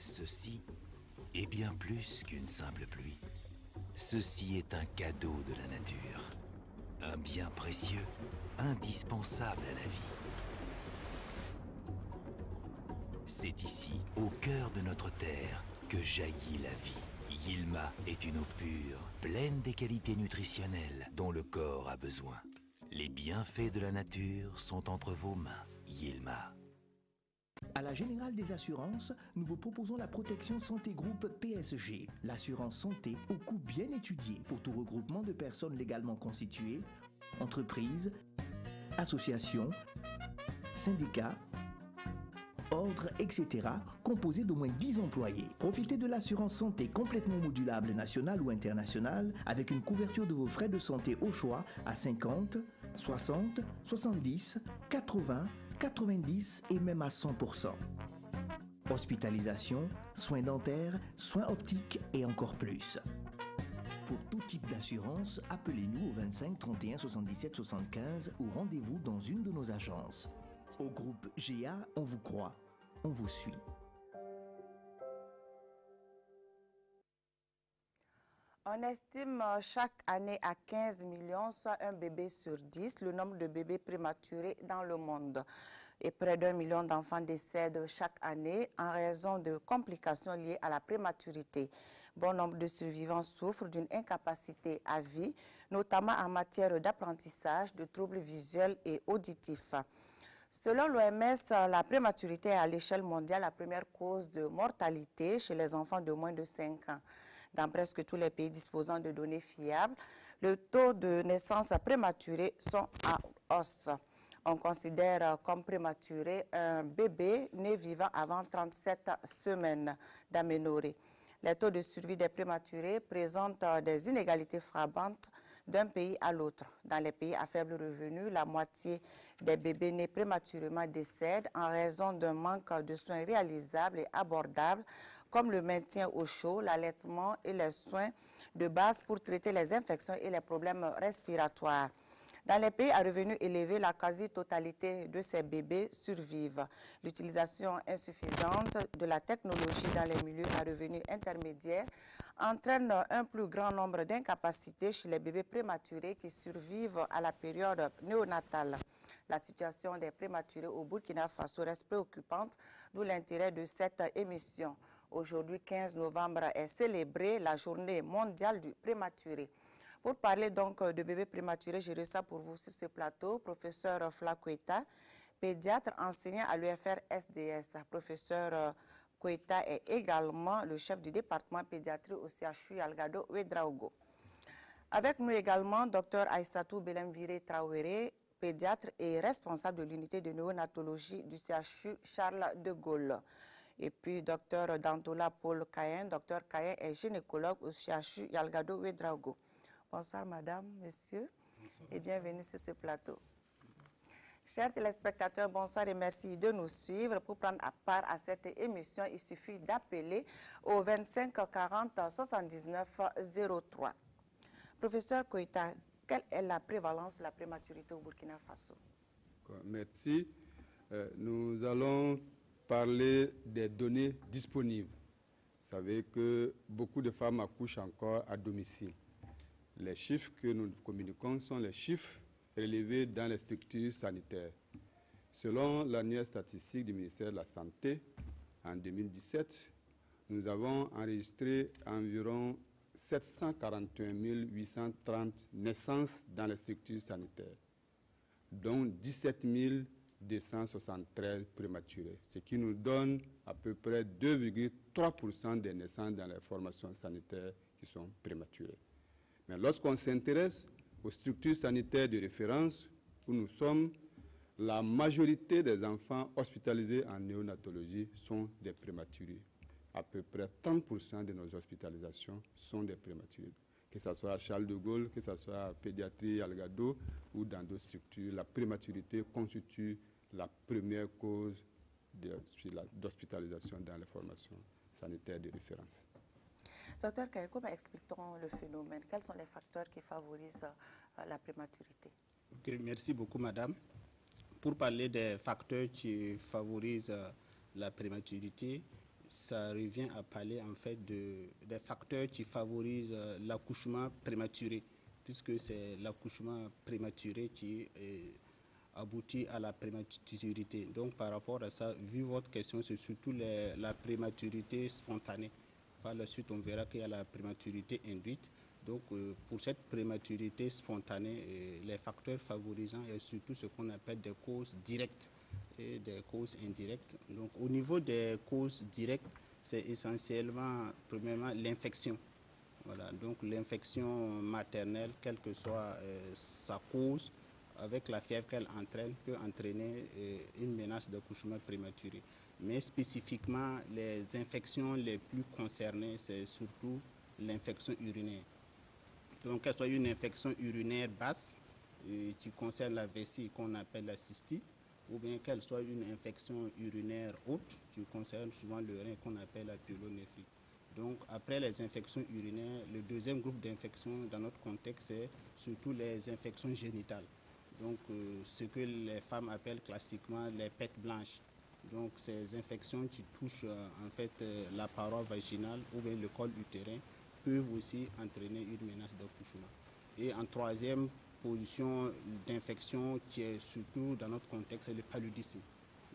Ceci est bien plus qu'une simple pluie. Ceci est un cadeau de la nature. Un bien précieux, indispensable à la vie. C'est ici, au cœur de notre terre, que jaillit la vie. Yilma est une eau pure, pleine des qualités nutritionnelles dont le corps a besoin. Les bienfaits de la nature sont entre vos mains. Yilma. À la Générale des Assurances, nous vous proposons la protection santé groupe PSG, l'assurance santé au coût bien étudié pour tout regroupement de personnes légalement constituées, entreprises, associations, syndicats, ordres, etc., composé d'au moins 10 employés. Profitez de l'assurance santé complètement modulable nationale ou internationale avec une couverture de vos frais de santé au choix à 50, 60, 70, 80, 90 et même à 100%. Hospitalisation, soins dentaires, soins optiques et encore plus. Pour tout type d'assurance, appelez-nous au 25 31 77 75 ou rendez-vous dans une de nos agences. Au groupe GA, on vous croit, on vous suit. On estime chaque année à 15 millions, soit un bébé sur 10, le nombre de bébés prématurés dans le monde. Et près d'1 million d'enfants décèdent chaque année en raison de complications liées à la prématurité. Bon nombre de survivants souffrent d'une incapacité à vie, notamment en matière d'apprentissage, de troubles visuels et auditifs. Selon l'OMS, la prématurité est à l'échelle mondiale la première cause de mortalité chez les enfants de moins de 5 ans. Dans presque tous les pays disposant de données fiables, le taux de naissance prématurée sont en hausse. On considère comme prématuré un bébé né vivant avant 37 semaines d'aménorrhée. Les taux de survie des prématurés présentent des inégalités frappantes d'un pays à l'autre. Dans les pays à faible revenu, la moitié des bébés nés prématurément décèdent en raison d'un manque de soins réalisables et abordables, comme le maintien au chaud, l'allaitement et les soins de base pour traiter les infections et les problèmes respiratoires. Dans les pays à revenus élevés, la quasi-totalité de ces bébés survivent. L'utilisation insuffisante de la technologie dans les milieux à revenus intermédiaires entraîne un plus grand nombre d'incapacités chez les bébés prématurés qui survivent à la période néonatale. La situation des prématurés au Burkina Faso reste préoccupante, d'où l'intérêt de cette émission. Aujourd'hui, 15 novembre, est célébrée la journée mondiale du prématuré. Pour parler donc de bébés prématurés, je reçois pour vous sur ce plateau professeur Fla Koita, pédiatre enseignant à l'UFR SDS. Professeur Koita est également le chef du département pédiatrie au CHU Yalgado Ouedraogo. Avec nous également Dr Aïssatou Belemviré Traoré, pédiatre et responsable de l'unité de néonatologie du CHU Charles de Gaulle. Et puis Dr Dantola Paul Kayen. Dr Kayen est gynécologue au CHU Yalgado Ouedraogo. Bonsoir madame, monsieur, bonsoir, et bienvenue sur ce plateau. Chers téléspectateurs, bonsoir et merci de nous suivre. Pour prendre part à cette émission, il suffit d'appeler au 25 40 79 03. Professeur Koita, quelle est la prévalence de la prématurité au Burkina Faso? Merci. Nous allons parler des données disponibles. Vous savez que beaucoup de femmes accouchent encore à domicile. Les chiffres que nous communiquons sont les chiffres relevés dans les structures sanitaires. Selon l'annuaire statistique du ministère de la Santé, en 2017, nous avons enregistré environ 741 830 naissances dans les structures sanitaires, dont 17 273 prématurés, ce qui nous donne à peu près 2,3% des naissances dans les formations sanitaires qui sont prématurées. Mais lorsqu'on s'intéresse aux structures sanitaires de référence où nous sommes, la majorité des enfants hospitalisés en néonatologie sont des prématurés. À peu près 30% de nos hospitalisations sont des prématurés. Que ce soit à Charles de Gaulle, que ce soit à Pédiatrie, Yalgado ou dans d'autres structures, la prématurité constitue la première cause d'hospitalisation dans les formations sanitaires de référence. Docteur Kaye, comment explique-t-on le phénomène? Quels sont les facteurs qui favorisent la prématurité? Okay, merci beaucoup, madame. Pour parler des facteurs qui favorisent la prématurité, ça revient à parler en fait des facteurs qui favorisent l'accouchement prématuré, puisque c'est l'accouchement prématuré qui aboutit à la prématurité. Donc par rapport à ça, vu votre question, c'est surtout la prématurité spontanée. Par la suite, on verra qu'il y a la prématurité induite. Donc pour cette prématurité spontanée, les facteurs favorisants, il y a surtout ce qu'on appelle des causes directes et des causes indirectes. Donc au niveau des causes directes, c'est essentiellement, premièrement, l'infection. Voilà, donc l'infection maternelle, quelle que soit sa cause, avec la fièvre qu'elle entraîne, peut entraîner une menace d'accouchement prématuré. Mais spécifiquement, les infections les plus concernées, c'est surtout l'infection urinaire. Donc, qu'elle soit une infection urinaire basse, qui concerne la vessie, qu'on appelle la cystite, ou bien qu'elle soit une infection urinaire haute, qui concerne souvent le rein, qu'on appelle la pyélonéphrite. Donc, après les infections urinaires, le deuxième groupe d'infections dans notre contexte, c'est surtout les infections génitales. Donc, ce que les femmes appellent classiquement les pètes blanches. Donc, ces infections qui touchent en fait la paroi vaginale ou bien le col utérin peuvent aussi entraîner une menace d'accouchement. Et en troisième position d'infection qui est surtout dans notre contexte, c'est le paludisme.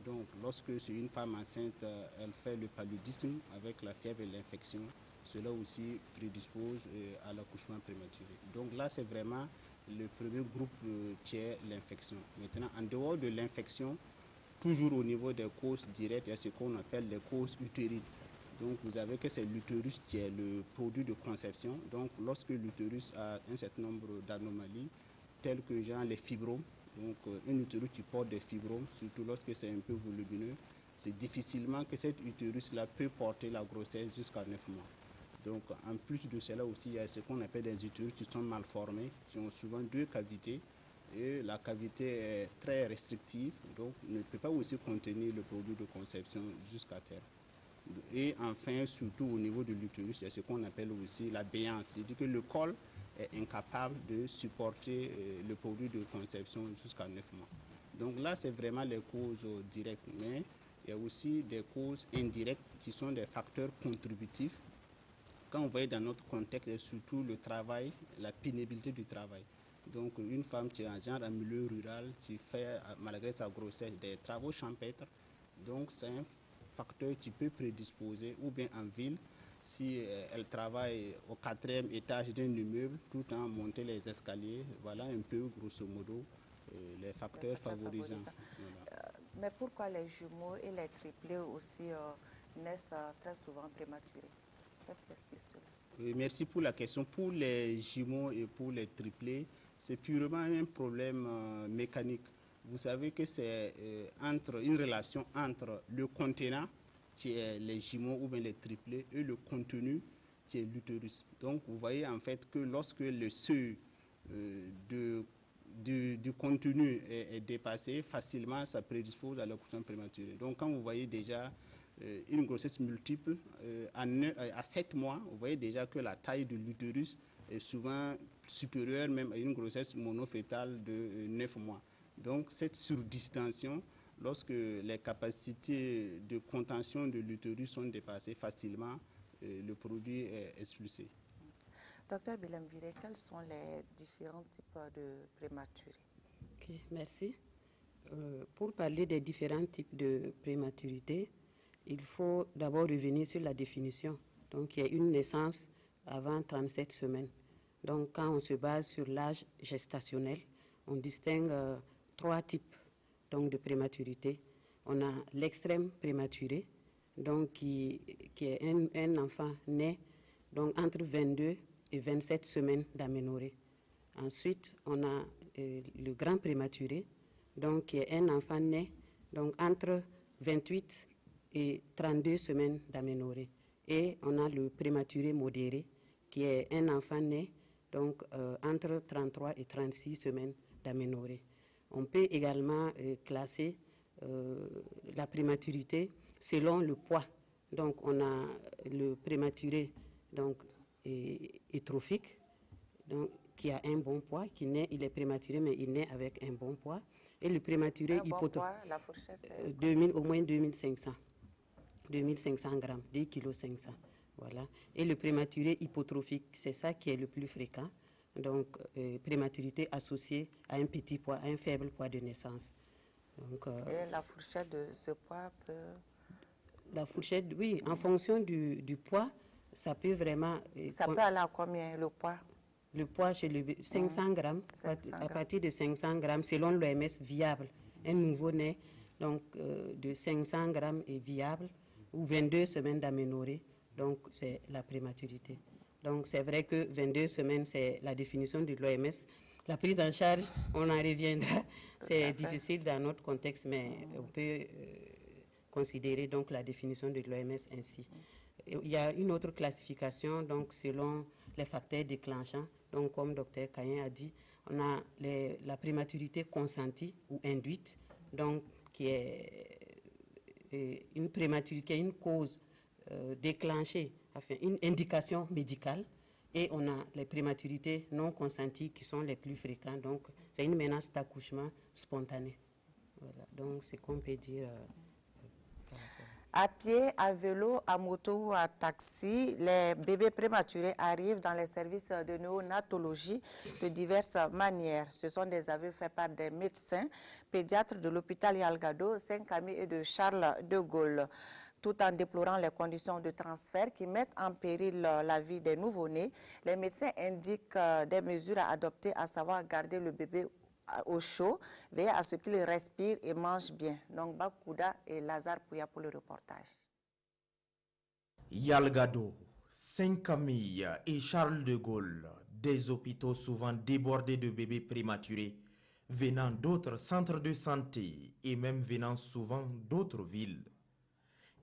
Donc, lorsque c'est une femme enceinte, elle fait le paludisme avec la fièvre et l'infection, cela aussi prédispose à l'accouchement prématuré. Donc là, c'est vraiment le premier groupe qui est l'infection. Maintenant, en dehors de l'infection, toujours au niveau des causes directes, il y a ce qu'on appelle les causes utérines. Donc, vous savez que c'est l'utérus qui est le produit de conception. Donc, lorsque l'utérus a un certain nombre d'anomalies, telles que genre les fibromes, donc un utérus qui porte des fibromes, surtout lorsque c'est un peu volumineux, c'est difficilement que cet utérus-là peut porter la grossesse jusqu'à 9 mois. Donc, en plus de cela aussi, il y a ce qu'on appelle des utérus qui sont mal formés, qui ont souvent deux cavités. Et la cavité est très restrictive, donc ne peut pas aussi contenir le produit de conception jusqu'à terme. Et enfin, surtout au niveau de l'utérus, il y a ce qu'on appelle aussi la béance, c'est-à-dire que le col est incapable de supporter le produit de conception jusqu'à 9 mois. Donc là, c'est vraiment les causes directes, mais il y a aussi des causes indirectes qui sont des facteurs contributifs. Quand on voit dans notre contexte, surtout le travail, la pénibilité du travail. Donc une femme qui est en milieu rural, qui fait, malgré sa grossesse, des travaux champêtres, donc c'est un facteur qui peut prédisposer, ou bien en ville, si elle travaille au 4e étage d'un immeuble, tout en montant les escaliers, voilà un peu grosso modo les facteurs favorisants. Voilà. Mais pourquoi les jumeaux et les triplés aussi naissent très souvent prématurés? Qu'est-ce qui explique cela? Merci pour la question. Pour les jumeaux et pour les triplés, c'est purement un problème mécanique. Vous savez que c'est une relation entre le contenant, qui est les jumeaux ou bien les triplés, et le contenu, qui est l'utérus. Donc, vous voyez en fait que lorsque le seuil du contenu est dépassé, facilement, ça prédispose à l'accouchement prématuré. Donc, quand vous voyez déjà une grossesse multiple, à 7 mois, vous voyez déjà que la taille de l'utérus est souvent supérieure même à une grossesse monofétale de 9 mois. Donc, cette surdistension, lorsque les capacités de contention de l'utérus sont dépassées facilement, le produit est expulsé. Docteur Bilemviré, quels sont les différents types de prématurés? Ok, merci. Pour parler des différents types de prématurité, il faut d'abord revenir sur la définition. Donc, il y a une naissance avant 37 semaines. Donc, quand on se base sur l'âge gestationnel, on distingue 3 types donc, de prématurité. On a l'extrême prématuré, donc qui est un enfant né donc, entre 22 et 27 semaines d'aménorrhée. Ensuite, on a le grand prématuré, donc qui est un enfant né donc, entre 28 et 32 semaines d'aménorrhée. Et on a le prématuré modéré, qui est un enfant né donc, entre 33 et 36 semaines d'aménorrhée. On peut également classer la prématurité selon le poids. Donc, on a le prématuré donc, hétrophique, donc, qui a un bon poids, qui naît, il est prématuré, mais il naît avec un bon poids. Et le prématuré hypotrophique, la fourchette, c'est au moins 2500. 2500 grammes, 2,5 kg. Voilà. Et le prématuré hypotrophique, c'est ça qui est le plus fréquent. Donc, prématurité associée à un petit poids, à un faible poids de naissance. Donc, et la fourchette de ce poids peut... La fourchette, oui, en fonction du poids, ça peut vraiment... Ça peut aller à combien, le poids? Le poids chez le 500 grammes, à partir de 500 grammes, selon l'OMS, viable. Un nouveau-né, donc de 500 grammes est viable, ou 22 semaines d'aménorrhée, donc c'est la prématurité. Donc c'est vrai que 22 semaines, c'est la définition de l'OMS. La prise en charge, on en reviendra. C'est difficile dans notre contexte, mais on peut considérer donc la définition de l'OMS ainsi. Il y a une autre classification, donc selon les facteurs déclenchants. Donc comme Dr Kayen a dit, on a la prématurité consentie ou induite, donc qui est une prématurité, qui est une cause déclenchée, enfin une indication médicale, et on a les prématurités non consenties qui sont les plus fréquentes, donc c'est une menace d'accouchement spontané. Voilà, donc c'est qu'on peut dire. À pied, à vélo, à moto ou à taxi, les bébés prématurés arrivent dans les services de néonatologie de diverses manières. Ce sont des aveux faits par des médecins pédiatres de l'hôpital Yalgado, Saint-Camille et de Charles de Gaulle, tout en déplorant les conditions de transfert qui mettent en péril la vie des nouveau-nés. Les médecins indiquent des mesures à adopter, à savoir garder le bébé au chaud, veiller à ce qu'il respire et mange bien. Donc, Bakouda et Lazare Pouya pour le reportage. Yalgado, Saint-Camille et Charles de Gaulle, des hôpitaux souvent débordés de bébés prématurés, venant d'autres centres de santé et même venant souvent d'autres villes.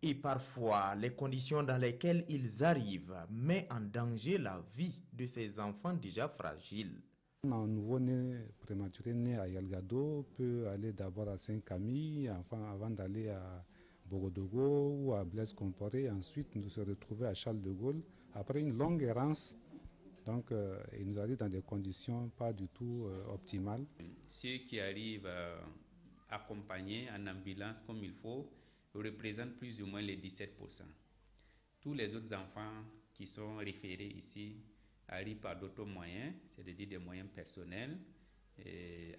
Et parfois, les conditions dans lesquelles ils arrivent mettent en danger la vie de ces enfants déjà fragiles. Un nouveau-né prématuré né à Yalgado peut aller d'abord à Saint-Camille, avant d'aller à Bogodogo ou à Blaise Compaoré, ensuite nous se retrouver à Charles de Gaulle. Après une longue errance, donc il nous arrive dans des conditions pas du tout optimales. Ceux qui arrivent accompagnés en ambulance comme il faut représentent plus ou moins les 17%. Tous les autres enfants qui sont référés ici arrivent par d'autres moyens, c'est-à-dire des moyens personnels,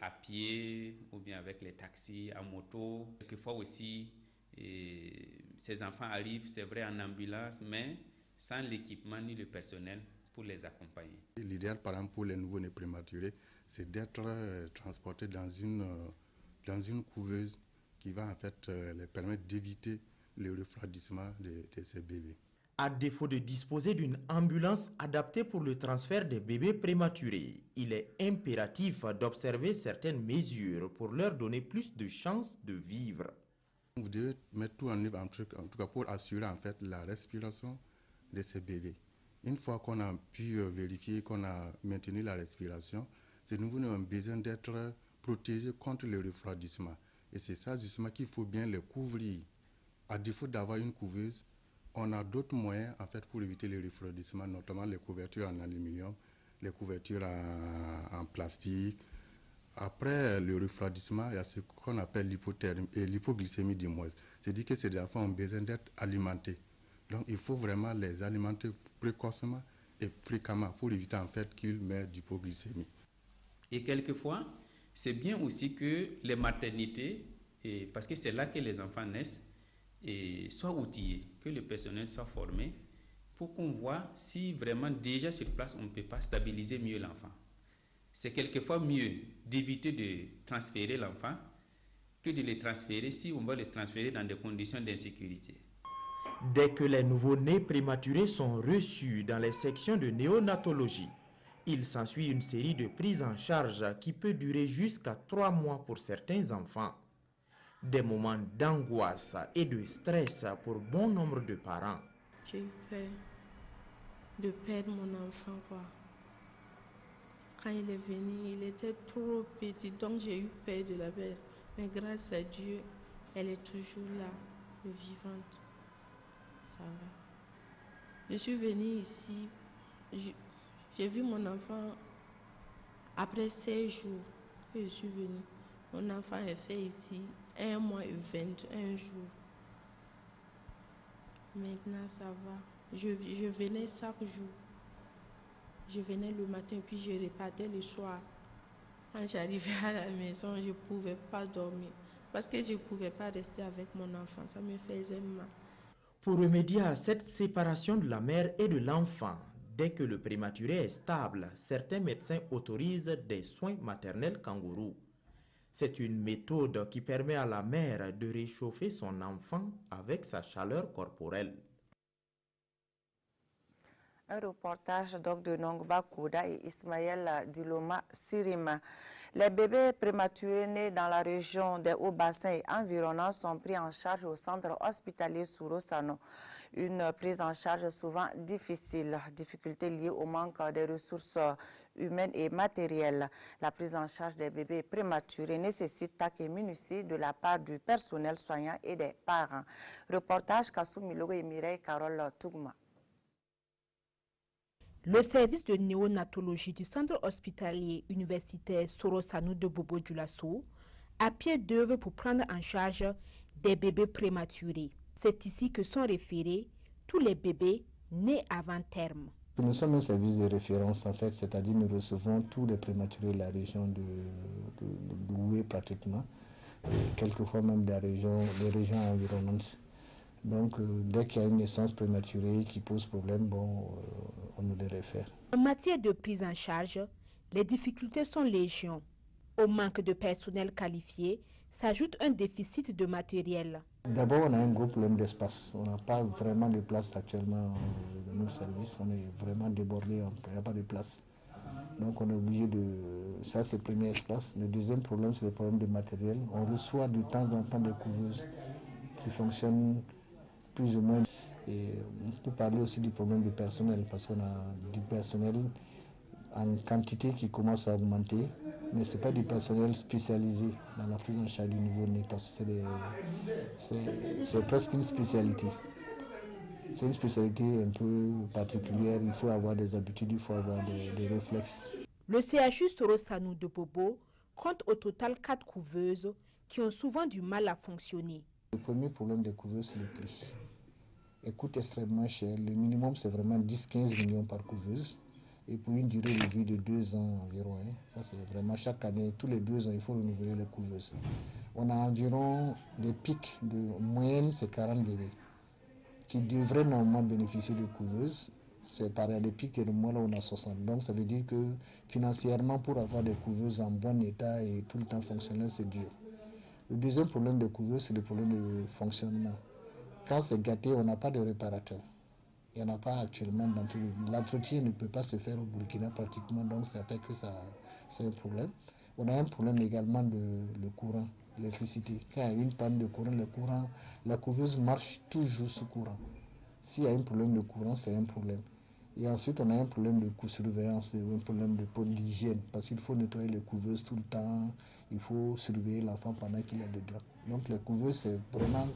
à pied ou bien avec les taxis, à moto. Quelquefois aussi, ces enfants arrivent, c'est vrai, en ambulance, mais sans l'équipement ni le personnel pour les accompagner. L'idéal, par exemple, pour les nouveau-nés prématurés, c'est d'être transportés dans une couveuse qui va en fait les permettre d'éviter le refroidissement de ces bébés. À défaut de disposer d'une ambulance adaptée pour le transfert des bébés prématurés, il est impératif d'observer certaines mesures pour leur donner plus de chances de vivre. Vous devez mettre tout en œuvre, en tout cas pour assurer en fait la respiration de ces bébés. Une fois qu'on a pu vérifier qu'on a maintenu la respiration, ces nouveau-nés ont besoin d'être protégés contre le refroidissement. Et c'est ça justement qu'il faut bien les couvrir. À défaut d'avoir une couveuse, on a d'autres moyens en fait pour éviter le refroidissement, notamment les couvertures en aluminium, les couvertures en plastique. Après le refroidissement, il y a ce qu'on appelle l'hypothermie et l'hypoglycémie du moins. C'est-à-dire que ces enfants ont besoin d'être alimentés. Donc il faut vraiment les alimenter précocement et fréquemment pour éviter en fait qu'ils meurent d'hypoglycémie. Et quelquefois, c'est bien aussi que les maternités, parce que c'est là que les enfants naissent, soient outillés, que le personnel soit formé pour qu'on voit si vraiment déjà sur place on ne peut pas stabiliser mieux l'enfant. C'est quelquefois mieux d'éviter de transférer l'enfant que de le transférer si on va le transférer dans des conditions d'insécurité. Dès que les nouveau-nés prématurés sont reçus dans les sections de néonatologie, il s'ensuit une série de prises en charge qui peut durer jusqu'à 3 mois pour certains enfants. Des moments d'angoisse et de stress pour bon nombre de parents. J'ai eu peur de perdre mon enfant, quoi. Quand il est venu, il était trop petit, donc j'ai eu peur de la perdre. Mais grâce à Dieu, elle est toujours là, vivante. Ça va. Je suis venue ici, j'ai vu mon enfant après 16 jours que je suis venue. Mon enfant est fait ici 1 mois et 21 jours. Maintenant, ça va. Je venais chaque jour. Je venais le matin, puis je repartais le soir. Quand j'arrivais à la maison, je ne pouvais pas dormir. Parce que je ne pouvais pas rester avec mon enfant. Ça me faisait mal. Pour remédier à cette séparation de la mère et de l'enfant, dès que le prématuré est stable, certains médecins autorisent des soins maternels kangourous. C'est une méthode qui permet à la mère de réchauffer son enfant avec sa chaleur corporelle. Un reportage donc de Nongba Kouda et Ismaël Diloma Sirima. Les bébés prématurés nés dans la région des Hauts-Bassins et environnants sont pris en charge au centre hospitalier Sorosano. Une prise en charge souvent difficile, difficultés liées au manque des ressources humaines et matérielles. La prise en charge des bébés prématurés nécessite tact et minutie de la part du personnel soignant et des parents. Reportage Kassou Milogo et Mireille Carole Tougma. Le service de néonatologie du centre hospitalier universitaire Sorosano de Bobo-Dioulasso a pied d'œuvre pour prendre en charge des bébés prématurés. C'est ici que sont référés tous les bébés nés avant terme. Nous sommes un service de référence en fait, c'est-à-dire nous recevons tous les prématurés de la région de Doué pratiquement, et quelquefois même des régions environnantes. Donc, dès qu'il y a une naissance prématurée qui pose problème, on nous les réfère. En matière de prise en charge, les difficultés sont légion. Au manque de personnel qualifié, s'ajoute un déficit de matériel. D'abord, on a un gros problème d'espace. On n'a pas vraiment de place actuellement dans nos services. On est vraiment débordé, il n'y a pas de place. Donc, on est obligé de... Ça, c'est le premier espace. Le deuxième problème, c'est le problème de matériel. On reçoit de temps en temps des couveuses qui fonctionnent plus ou moins. Et on peut parler aussi du problème du personnel, parce qu'on a du personnel en quantité qui commence à augmenter, mais ce n'est pas du personnel spécialisé dans la prise en charge du nouveau-né, parce que c'est presque une spécialité. C'est une spécialité un peu particulière, il faut avoir des habitudes, il faut avoir des réflexes. Le CHU Sorosano de Bobo compte au total 4 couveuses qui ont souvent du mal à fonctionner. Le premier problème des couveuses, c'est le prix. Elles coûtent extrêmement cher. Le minimum, c'est vraiment 10-15 millions par couveuse. Et pour une durée de vie de 2 ans environ. Ça, c'est vraiment chaque année, tous les 2 ans, il faut renouveler les couveuses. On a environ des pics de moyenne, c'est 40 bébés qui devraient normalement bénéficier de couveuses. C'est pareil, les pics et le mois là, on a 60. Donc, ça veut dire que financièrement, pour avoir des couveuses en bon état et tout le temps fonctionnel, c'est dur. Le deuxième problème de couveuse, c'est le problème de fonctionnement. Quand c'est gâté, on n'a pas de réparateur. Il n'y en a pas actuellement dans tout. L'entretien ne peut pas se faire au Burkina pratiquement, donc ça fait que c'est un problème. On a un problème également de le courant, l'électricité. Quand il y a une panne de courant, la couveuse marche toujours sous courant. S'il y a un problème de courant, c'est un problème. Et ensuite, on a un problème de surveillance, un problème d'hygiène, parce qu'il faut nettoyer les couveuses tout le temps, il faut surveiller l'enfant pendant qu'il est dedans. Donc les couveuses, c'est vraiment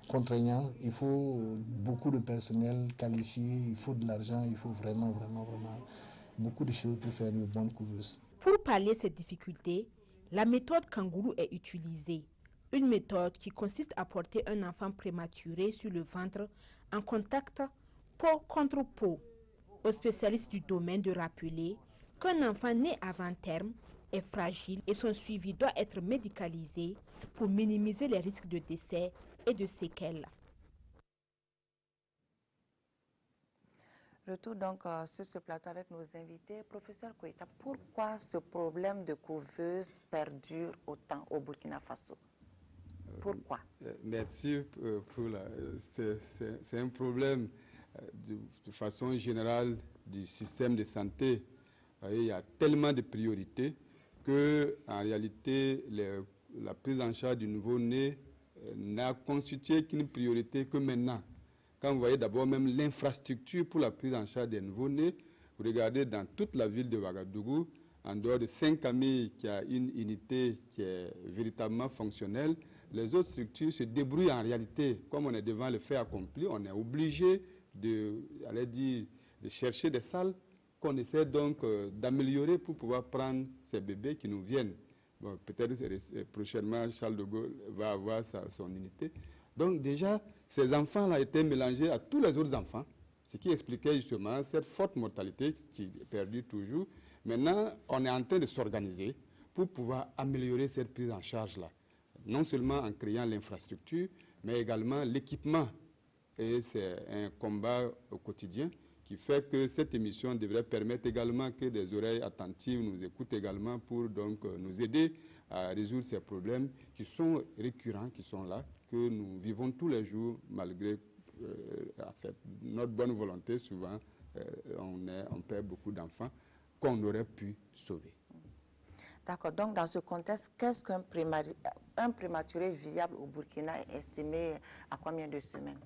contraignant, il faut beaucoup de personnel qualifié, il faut de l'argent, il faut vraiment beaucoup de choses pour faire une bonne couveuse. Pour pallier ces difficultés, la méthode kangourou est utilisée. Une méthode qui consiste à porter un enfant prématuré sur le ventre en contact peau contre peau. Aux spécialistes du domaine de rappeler qu'un enfant né avant terme est fragile et son suivi doit être médicalisé pour minimiser les risques de décès et de séquelles. Retour donc sur ce plateau avec nos invités. Professeur Koita, pourquoi ce problème de couveuse perdure autant au Burkina Faso? Pourquoi? Merci pour c'est un problème de façon générale du système de santé. Il y a tellement de priorités que en réalité la prise en charge du nouveau-né n'a constitué qu'une priorité que maintenant. Quand vous voyez d'abord même l'infrastructure pour la prise en charge des nouveau-nés, vous regardez dans toute la ville de Ouagadougou, en dehors de Saint-Camille qui a une unité qui est véritablement fonctionnelle, les autres structures se débrouillent en réalité. Comme on est devant le fait accompli, on est obligé de chercher des salles qu'on essaie donc d'améliorer pour pouvoir prendre ces bébés qui nous viennent. Bon, peut-être prochainement, Charles de Gaulle va avoir son unité. Donc déjà, ces enfants-là étaient mélangés à tous les autres enfants, ce qui expliquait justement cette forte mortalité qui perdure toujours. Maintenant, on est en train de s'organiser pour pouvoir améliorer cette prise en charge-là, non seulement en créant l'infrastructure, mais également l'équipement. Et c'est un combat au quotidien qui fait que cette émission devrait permettre également que des oreilles attentives nous écoutent également pour donc nous aider à résoudre ces problèmes qui sont récurrents, qui sont là, que nous vivons tous les jours malgré en fait, notre bonne volonté. Souvent, on perd beaucoup d'enfants qu'on aurait pu sauver. D'accord. Donc, dans ce contexte, qu'est-ce qu'un prématuré viable au Burkina est estimé à combien de semaines?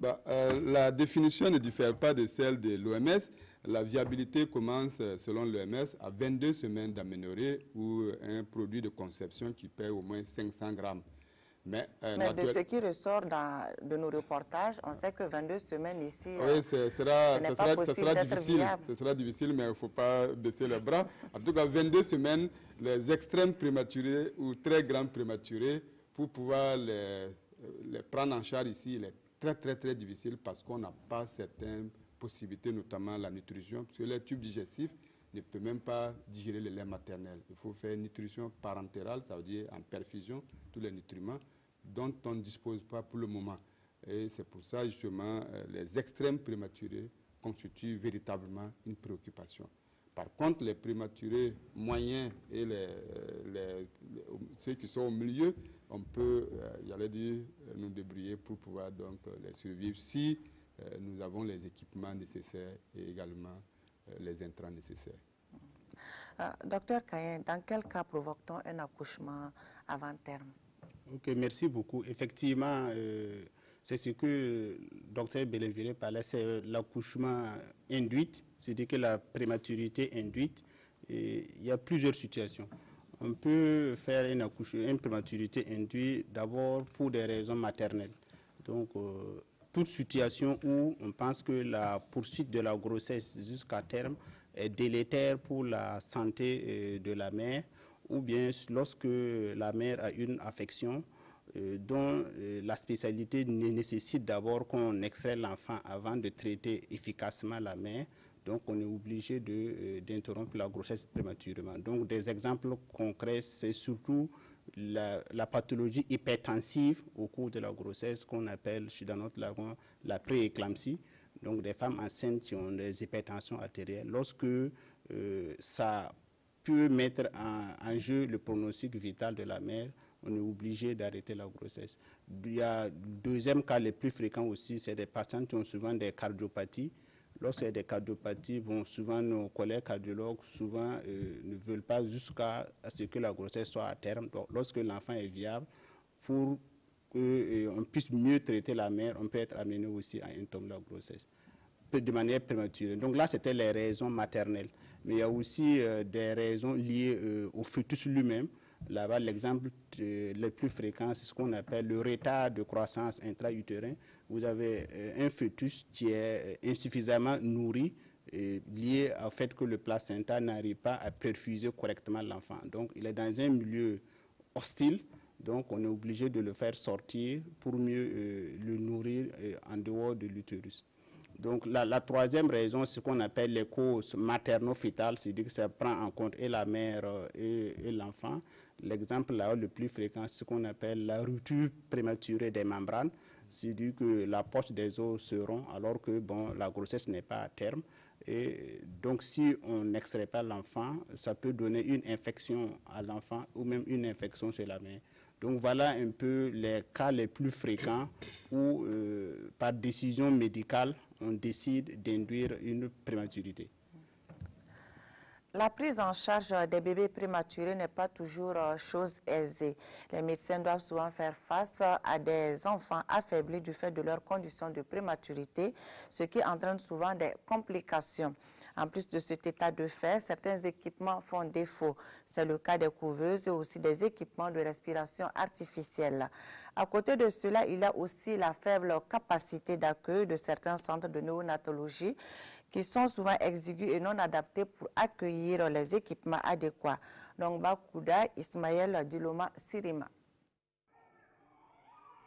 La définition ne diffère pas de celle de l'OMS. La viabilité commence, selon l'OMS, à 22 semaines d'aménorrhée ou un produit de conception qui pèse au moins 500 grammes. Mais de ce qui ressort de nos reportages, on sait que 22 semaines ici, oui, ce n'est pas possible d'être viable. Ce sera difficile, mais il ne faut pas baisser les bras. En tout cas, 22 semaines, les extrêmes prématurés ou très grands prématurés, pour pouvoir les prendre en charge ici, il est très difficile parce qu'on n'a pas certaines possibilités, notamment la nutrition, parce que les tubes digestifs ne peuvent même pas digérer le lait maternel. Il faut faire une nutrition parentérale, ça veut dire en perfusion, tous les nutriments dont on ne dispose pas pour le moment. Et c'est pour ça, justement, les extrêmes prématurés constituent véritablement une préoccupation. Par contre, les prématurés moyens et ceux qui sont au milieu, on peut, j'allais dire, nous débrouiller pour pouvoir donc les survivre si nous avons les équipements nécessaires et également les intrants nécessaires. Docteur Kayen, dans quel cas provoque-t-on un accouchement avant terme? Ok, merci beaucoup. Effectivement, c'est ce que le docteur Beleville parlait, c'est l'accouchement induit, c'est-à-dire que la prématurité induite. Il y a plusieurs situations. On peut faire une prématurité induite d'abord pour des raisons maternelles. Donc, toute situation où on pense que la poursuite de la grossesse jusqu'à terme est délétère pour la santé de la mère, ou bien lorsque la mère a une affection dont la spécialité nécessite d'abord qu'on extrait l'enfant avant de traiter efficacement la mère. Donc, on est obligé d'interrompre la grossesse prématurément. Donc, des exemples concrets, c'est surtout la pathologie hypertensive au cours de la grossesse qu'on appelle, dans notre jargon, la prééclampsie. Donc, des femmes enceintes qui ont des hypertensions artérielles. Lorsque ça peut mettre en jeu le pronostic vital de la mère, on est obligé d'arrêter la grossesse. Il y a le deuxième cas le plus fréquent aussi, c'est des patients qui ont souvent des cardiopathies. Lorsqu'il y a des cardiopathies, souvent nos collègues cardiologues ne veulent pas jusqu'à ce que la grossesse soit à terme. Donc, lorsque l'enfant est viable, pour qu'on puisse mieux traiter la mère, on peut être amené aussi à interrompre la grossesse de manière prématurée. Donc là, c'était les raisons maternelles. Mais il y a aussi des raisons liées au fœtus lui-même. Là-bas, l'exemple le plus fréquent, c'est ce qu'on appelle le retard de croissance intra-utérin. Vous avez un fœtus qui est insuffisamment nourri, lié au fait que le placenta n'arrive pas à perfuser correctement l'enfant. Donc, il est dans un milieu hostile. Donc, on est obligé de le faire sortir pour mieux le nourrir en dehors de l'utérus. Donc, la troisième raison, c'est ce qu'on appelle les causes materno-fétales, c'est-à-dire que ça prend en compte et la mère et l'enfant. L'exemple là le plus fréquent, c'est ce qu'on appelle la rupture prématurée des membranes, c'est-à-dire que la poche des os se rompt alors que la grossesse n'est pas à terme. Et donc, si on n'extrait pas l'enfant, ça peut donner une infection à l'enfant ou même une infection chez la mère. Donc, voilà un peu les cas les plus fréquents où, par décision médicale, on décide d'induire une prématurité. La prise en charge des bébés prématurés n'est pas toujours chose aisée. Les médecins doivent souvent faire face à des enfants affaiblis du fait de leurs conditions de prématurité, ce qui entraîne souvent des complications. En plus de cet état de fait, certains équipements font défaut. C'est le cas des couveuses et aussi des équipements de respiration artificielle. À côté de cela, il y a aussi la faible capacité d'accueil de certains centres de néonatologie qui sont souvent exigus et non adaptés pour accueillir les équipements adéquats. Donc, Bakouda, Ismaël Diloma, Sirima.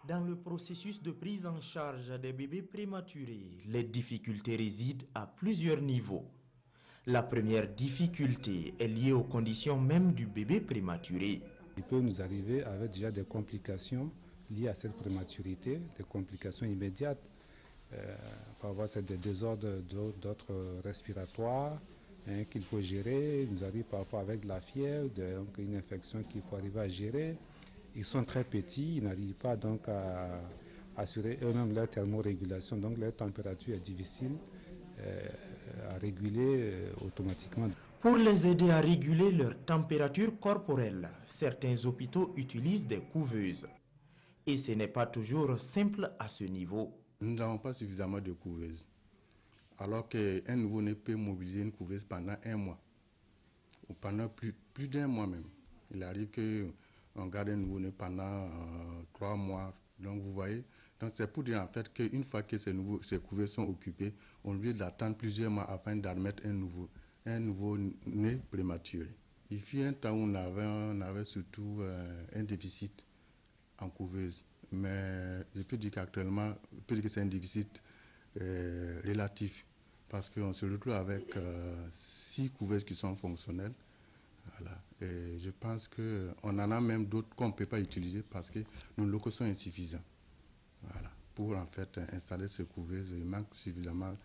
Dans le processus de prise en charge des bébés prématurés, les difficultés résident à plusieurs niveaux. La première difficulté est liée aux conditions même du bébé prématuré. Il peut nous arriver avec déjà des complications liées à cette prématurité, des complications immédiates. Parfois, c'est des désordres d'autres respiratoires qu'il faut gérer. Il nous arrive parfois avec de la fièvre, donc une infection qu'il faut arriver à gérer. Ils sont très petits, ils n'arrivent pas donc à assurer eux-mêmes leur thermorégulation, donc leur température est difficile à réguler automatiquement. Pour les aider à réguler leur température corporelle, certains hôpitaux utilisent des couveuses. Et ce n'est pas toujours simple à ce niveau. Nous n'avons pas suffisamment de couveuses. Alors qu'un nouveau-né peut mobiliser une couveuse pendant 1 mois, ou pendant plus d'1 mois même. Il arrive qu'on garde un nouveau-né pendant 3 mois. Donc vous voyez, c'est pour dire en fait qu'une fois que ces couveuses sont occupées, on lui d'attendre plusieurs mois afin d'admettre un nouveau-né prématuré. Il fut un temps où on avait surtout un déficit en couveuse. Mais je peux dire qu'actuellement, c'est un déficit relatif parce qu'on se retrouve avec 6 couveuses qui sont fonctionnelles. Voilà. Et je pense qu'on en a même d'autres qu'on ne peut pas utiliser parce que nos locaux sont insuffisants. Voilà. Pour en fait installer ces couveuses, il manque suffisamment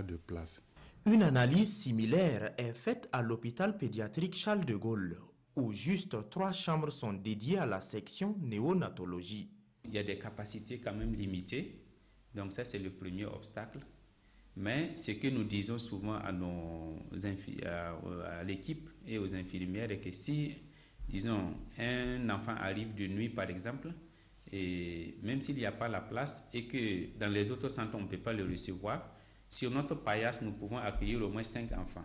de place. Une analyse similaire est faite à l'hôpital pédiatrique Charles de Gaulle, où juste 3 chambres sont dédiées à la section néonatologie. Il y a des capacités quand même limitées, donc ça c'est le premier obstacle. Mais ce que nous disons souvent à l'équipe et aux infirmières est que si, disons, un enfant arrive de nuit par exemple, et même s'il n'y a pas la place et que dans les autres centres on ne peut pas le recevoir, sur notre paillasse nous pouvons accueillir au moins 5 enfants.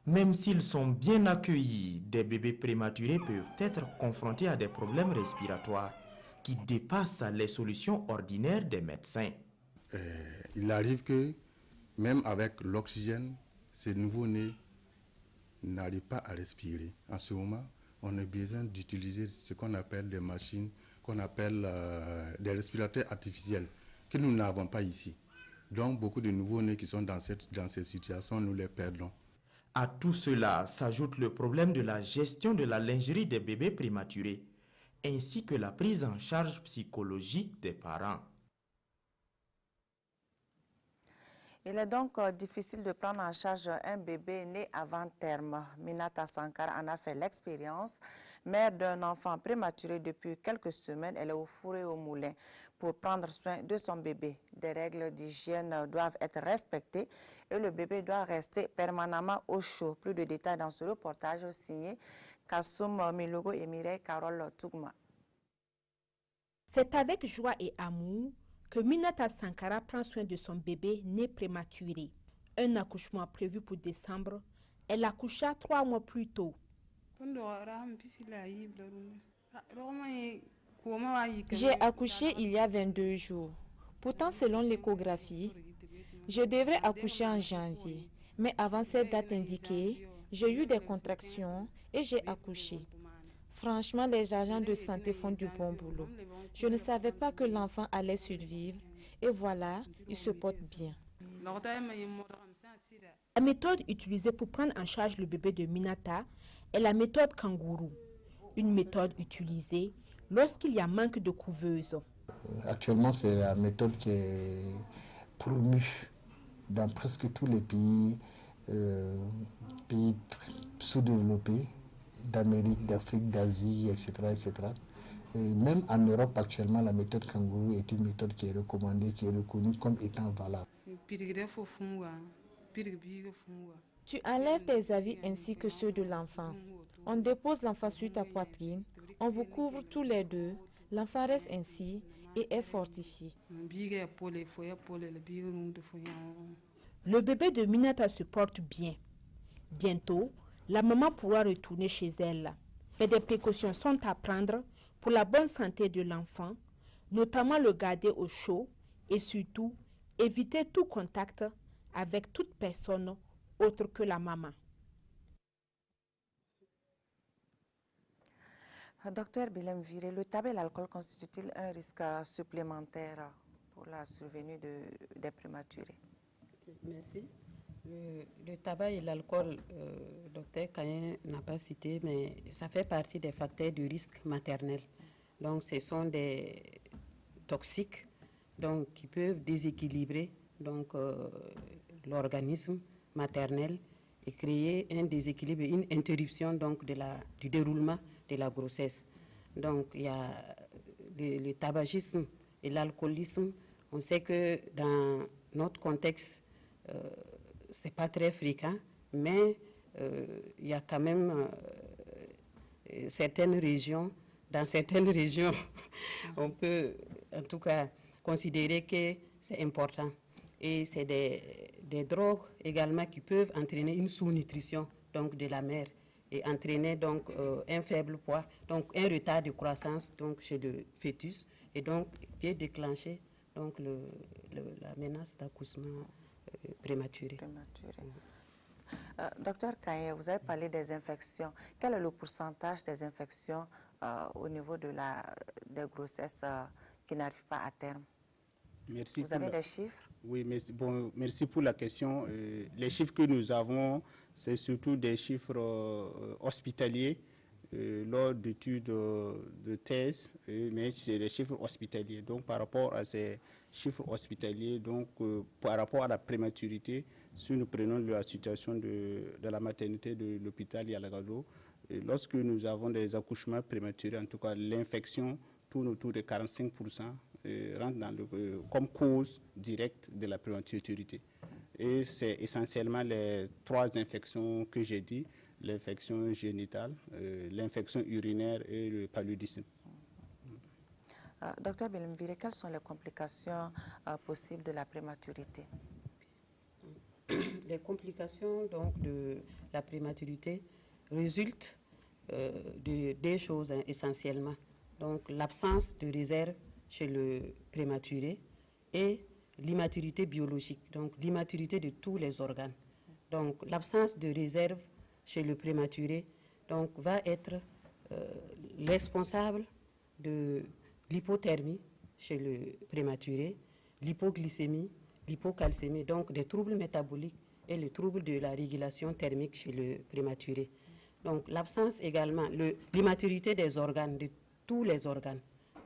Même s'ils sont bien accueillis, des bébés prématurés peuvent être confrontés à des problèmes respiratoires qui dépassent les solutions ordinaires des médecins. Il arrive que même avec l'oxygène, ces nouveaux-nés n'arrivent pas à respirer. En ce moment, on a besoin d'utiliser ce qu'on appelle des machines, qu'on appelle des respirateurs artificiels, que nous n'avons pas ici. Donc beaucoup de nouveaux-nés qui sont dans ces situations, nous les perdons. À tout cela s'ajoute le problème de la gestion de la lingerie des bébés prématurés, ainsi que la prise en charge psychologique des parents. Il est donc difficile de prendre en charge un bébé né avant terme. Minata Sankara en a fait l'expérience. Mère d'un enfant prématuré depuis quelques semaines, elle est au four et au moulin pour prendre soin de son bébé. Des règles d'hygiène doivent être respectées et le bébé doit rester permanemment au chaud. Plus de détails dans ce reportage signé Kassoum Milogo et Mireille Carole Tougma. C'est avec joie et amour que Minata Sankara prend soin de son bébé né prématuré. Un accouchement prévu pour décembre, elle accoucha 3 mois plus tôt. J'ai accouché il y a 22 jours. Pourtant, selon l'échographie, je devrais accoucher en janvier. Mais avant cette date indiquée, j'ai eu des contractions et j'ai accouché. Franchement, les agents de santé font du bon boulot. Je ne savais pas que l'enfant allait survivre et voilà, il se porte bien. La méthode utilisée pour prendre en charge le bébé de Minata est la méthode kangourou, une méthode utilisée lorsqu'il y a manque de couveuse. Actuellement, c'est la méthode qui est promue dans presque tous les pays sous-développés, d'Amérique, d'Afrique, d'Asie, etc., etc. Et même en Europe, actuellement, la méthode kangourou est une méthode qui est recommandée, qui est reconnue comme étant valable. Tu enlèves tes habits ainsi que ceux de l'enfant. On dépose l'enfant sur ta poitrine, on vous couvre tous les deux, l'enfant reste ainsi et est fortifié. Le bébé de Minata se porte bien. Bientôt, la maman pourra retourner chez elle. Mais des précautions sont à prendre pour la bonne santé de l'enfant, notamment le garder au chaud et surtout éviter tout contact avec toute personne autre que la maman. Docteur Bilem Viré, le tabac et l'alcool constituent-ils un risque supplémentaire pour la survenue des prématurés? Merci. Le tabac et l'alcool, docteur Kayen n'a pas cité, mais ça fait partie des facteurs de risque maternel. Donc, ce sont des toxiques donc, qui peuvent déséquilibrer l'organisme maternel et créer un déséquilibre, une interruption donc, du déroulement de la grossesse. Donc, il y a le tabagisme et l'alcoolisme. On sait que dans notre contexte, ce n'est pas très fréquent, mais il y a quand même certaines régions, dans certaines régions, on peut en tout cas considérer que c'est important. Et c'est des drogues également qui peuvent entraîner une sous-nutrition donc, de la mère et entraîner donc, un faible poids, donc un retard de croissance donc, chez le fœtus et donc peut déclencher donc, la menace d'accouchement prématuré. Docteur Kaye, vous avez parlé des infections. Quel est le pourcentage des infections au niveau des grossesses qui n'arrivent pas à terme? Merci. Vous avez des chiffres? Oui, merci pour la question. Les chiffres que nous avons, c'est surtout des chiffres hospitaliers lors d'études de thèse, mais c'est des chiffres hospitaliers. Donc, par rapport à ces chiffres hospitaliers, donc par rapport à la prématurité, si nous prenons la situation de la maternité de l'hôpital Yalagado, lorsque nous avons des accouchements prématurés, en tout cas l'infection tourne autour de 45%, rentre comme cause directe de la prématurité. Et c'est essentiellement les 3 infections que j'ai dit, l'infection génitale, l'infection urinaire et le paludisme. Docteur Bilemvire, quelles sont les complications possibles de la prématurité? Les complications donc, de la prématurité résultent de 2 choses essentiellement. Donc l'absence de réserve chez le prématuré et l'immaturité biologique, donc l'immaturité de tous les organes. Donc l'absence de réserve chez le prématuré donc, va être responsable de l'hypothermie chez le prématuré, l'hypoglycémie, l'hypocalcémie, donc des troubles métaboliques et les troubles de la régulation thermique chez le prématuré. Donc l'absence également, l'immaturité des organes, de tous les organes.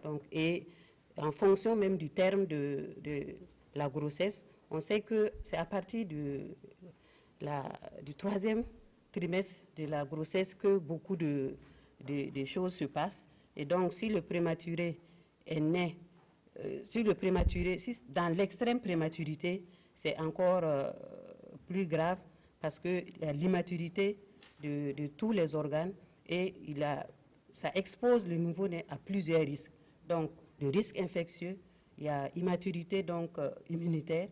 Donc, et en fonction même du terme de la grossesse, on sait que c'est à partir du 3e trimestre de la grossesse que beaucoup de choses se passent. Et donc, si le prématuré est né, si dans l'extrême prématurité, c'est encore plus grave parce que l'immaturité de tous les organes et ça expose le nouveau-né à plusieurs risques. Donc, le risque infectieux, il y a immaturité donc, immunitaire,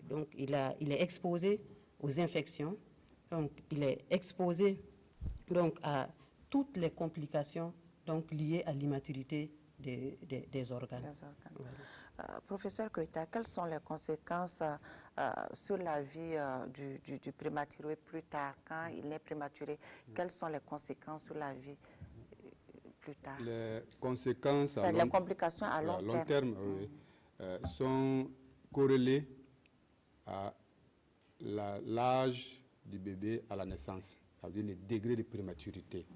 donc il est exposé aux infections, donc il est exposé donc, à toutes les complications donc, liées à l'immaturité des organes. Professeur Koïta, quelles sont les conséquences sur la vie du prématuré plus tard, quand il est prématuré? Quelles sont les conséquences sur la vie plus tard? Les conséquences les complications à long terme sont corrélées à l'âge du bébé à la naissance, c'est-à-dire le degré de prématurité.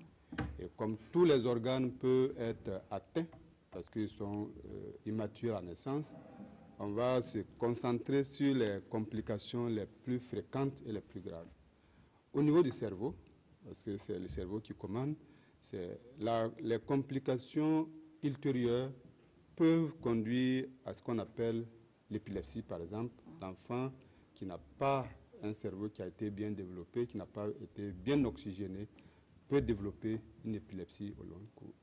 Et comme tous les organes peuvent être atteints, parce qu'ils sont immatures à la naissance, on va se concentrer sur les complications les plus fréquentes et les plus graves. Au niveau du cerveau, parce que c'est le cerveau qui commande, les complications ultérieures peuvent conduire à ce qu'on appelle l'épilepsie, par exemple. L'enfant qui n'a pas un cerveau qui a été bien développé, qui n'a pas été bien oxygéné, peut développer une épilepsie au long cours.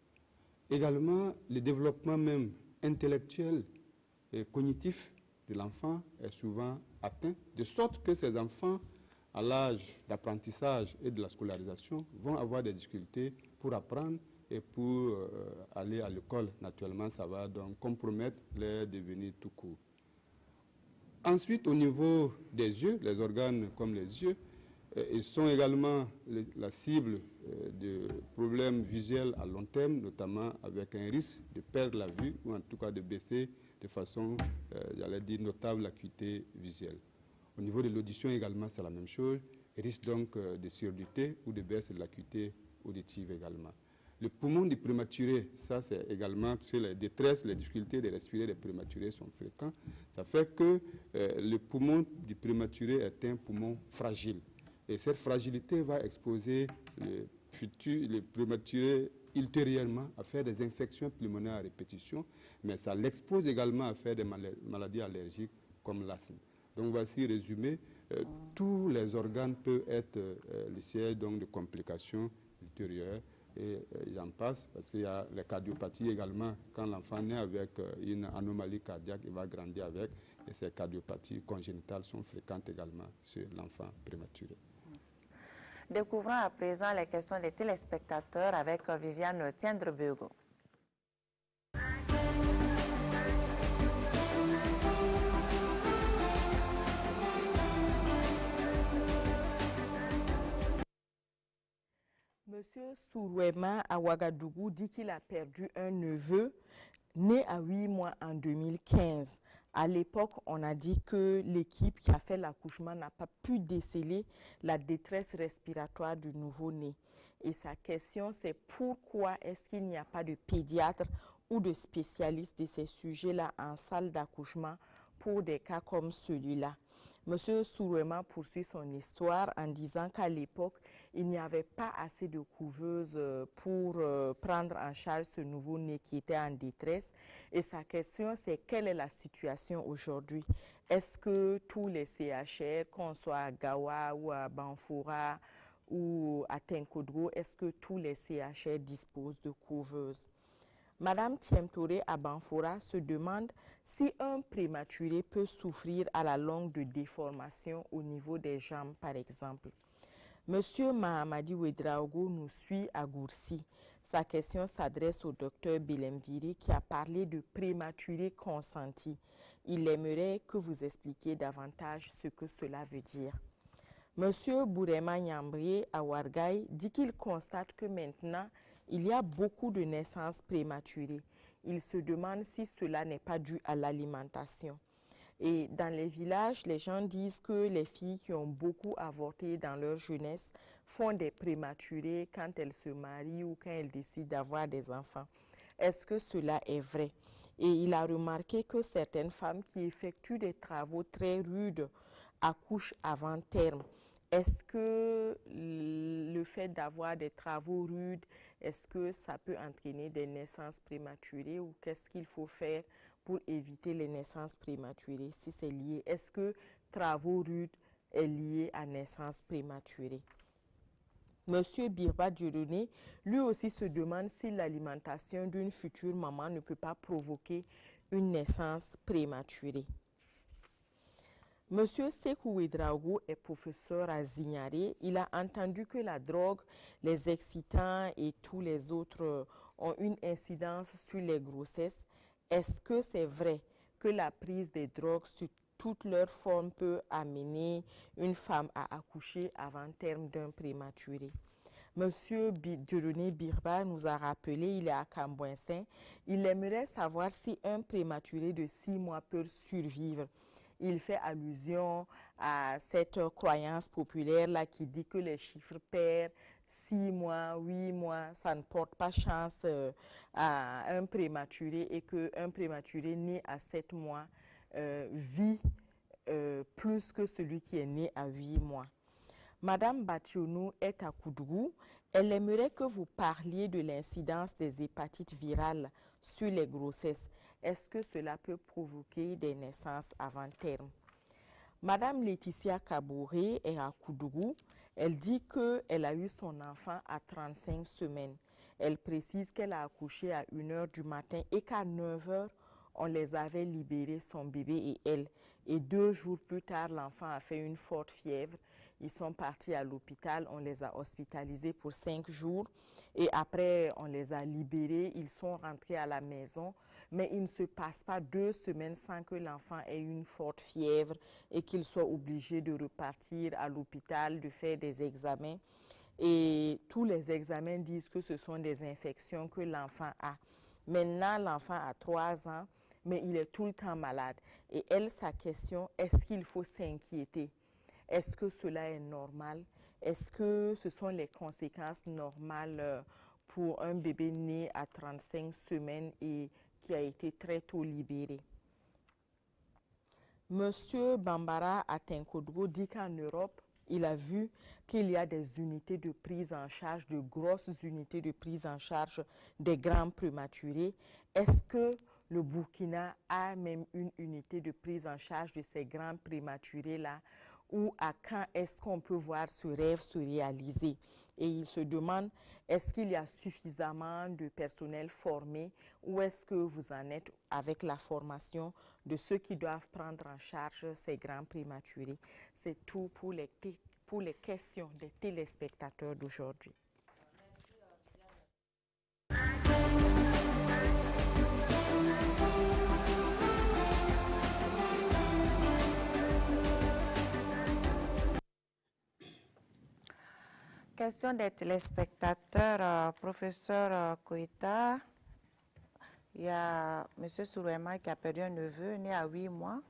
Également, le développement même intellectuel et cognitif de l'enfant est souvent atteint, de sorte que ces enfants, à l'âge d'apprentissage et de la scolarisation, vont avoir des difficultés pour apprendre et pour aller à l'école. Naturellement, ça va donc compromettre leur devenir tout court. Ensuite, au niveau des yeux, les organes comme les yeux, Ils sont également la cible de problèmes visuels à long terme, notamment avec un risque de perdre la vue ou en tout cas de baisser de façon, j'allais dire, notable l'acuité visuelle. Au niveau de l'audition également, c'est la même chose. Risque donc de surdité ou de baisse de l'acuité auditive également. Le poumon du prématuré, ça c'est également, parce que les détresses, les difficultés de respirer des prématurés sont fréquents, ça fait que le poumon du prématuré est un poumon fragile. Et cette fragilité va exposer les prématurés ultérieurement à faire des infections pulmonaires à répétition, mais ça l'expose également à faire des maladies allergiques comme l'asthme. Donc voici résumé, tous les organes peuvent être le siège donc de complications ultérieures et j'en passe parce qu'il y a les cardiopathies également. Quand l'enfant naît avec une anomalie cardiaque, il va grandir avec et ces cardiopathies congénitales sont fréquentes également sur l'enfant prématuré. Découvrons à présent les questions des téléspectateurs avec Viviane Tiendre-Bego. Monsieur Sourouema à Ouagadougou dit qu'il a perdu un neveu né à 8 mois en 2015. À l'époque, on a dit que l'équipe qui a fait l'accouchement n'a pas pu déceler la détresse respiratoire du nouveau-né. Et sa question, c'est pourquoi est-ce qu'il n'y a pas de pédiatre ou de spécialiste de ces sujets-là en salle d'accouchement pour des cas comme celui-là. Monsieur Sourouema poursuit son histoire en disant qu'à l'époque, il n'y avait pas assez de couveuses pour prendre en charge ce nouveau-né qui était en détresse. Et sa question, c'est quelle est la situation aujourd'hui? Est-ce que tous les CHR, qu'on soit à Gawa ou à Banfoura ou à Tenkodgo, est-ce que tous les CHR disposent de couveuses? Madame Tiemtouré à Banfoura se demande si un prématuré peut souffrir à la longue de déformations au niveau des jambes, par exemple. Monsieur Mahamadi Ouedraogo nous suit à Goursi. Sa question s'adresse au docteur Belemviri qui a parlé de prématuré consenti. Il aimerait que vous expliquiez davantage ce que cela veut dire. Monsieur Bourema Nyambrié à Ouargaï dit qu'il constate que maintenant, il y a beaucoup de naissances prématurées. Il se demande si cela n'est pas dû à l'alimentation. Et dans les villages, les gens disent que les filles qui ont beaucoup avorté dans leur jeunesse font des prématurés quand elles se marient ou quand elles décident d'avoir des enfants. Est-ce que cela est vrai? Et il a remarqué que certaines femmes qui effectuent des travaux très rudes accouchent avant terme. Est-ce que le fait d'avoir des travaux rudes, est-ce que ça peut entraîner des naissances prématurées ou qu'est-ce qu'il faut faire pour éviter les naissances prématurées si c'est lié? Est-ce que travaux rudes est lié à naissance prématurée? Monsieur Birba Dieudonné, lui aussi se demande si l'alimentation d'une future maman ne peut pas provoquer une naissance prématurée. Monsieur Sekou Ouedraogo est professeur à Zignaré. Il a entendu que la drogue, les excitants et tous les autres ont une incidence sur les grossesses. Est-ce que c'est vrai que la prise des drogues sous toutes leurs formes peut amener une femme à accoucher avant terme d'un prématuré? Monsieur Dieudonné Birba nous a rappelé, il est à Cambouinsin, il aimerait savoir si un prématuré de 6 mois peut survivre. Il fait allusion à cette croyance populaire-là qui dit que les chiffres pairs, 6 mois, 8 mois, ça ne porte pas chance à un prématuré et qu'un prématuré né à 7 mois vit plus que celui qui est né à 8 mois. Madame Bationou est à Koudougou. Elle aimerait que vous parliez de l'incidence des hépatites virales sur les grossesses. Est-ce que cela peut provoquer des naissances avant terme? Madame Laetitia Kabouré est à Koudougou. Elle dit qu'elle a eu son enfant à 35 semaines. Elle précise qu'elle a accouché à 1h du matin et qu'à 9h, on les avait libérés, son bébé et elle. Et 2 jours plus tard, l'enfant a fait une forte fièvre. Ils sont partis à l'hôpital, on les a hospitalisés pour 5 jours. Et après, on les a libérés, ils sont rentrés à la maison. Mais il ne se passe pas 2 semaines sans que l'enfant ait une forte fièvre et qu'il soit obligé de repartir à l'hôpital, de faire des examens. Et tous les examens disent que ce sont des infections que l'enfant a. Maintenant, l'enfant a 3 ans, mais il est tout le temps malade. Et elle, sa question, est-ce qu'il faut s'inquiéter? Est-ce que cela est normal? Est-ce que ce sont les conséquences normales pour un bébé né à 35 semaines et qui a été très tôt libéré? Monsieur Bambara Atenkodgo dit qu'en Europe, il a vu qu'il y a des unités de prise en charge, de grosses unités de prise en charge des grands prématurés. Est-ce que le Burkina a même une unité de prise en charge de ces grands prématurés-là? Ou à quand est-ce qu'on peut voir ce rêve se réaliser? Et il se demande, est-ce qu'il y a suffisamment de personnel formé ou est-ce que vous en êtes avec la formation de ceux qui doivent prendre en charge ces grands prématurés? C'est tout pour les questions des téléspectateurs d'aujourd'hui. Question des téléspectateurs, professeur Koïta. Il y a M. Sourouema qui a perdu un neveu né à 8 mois.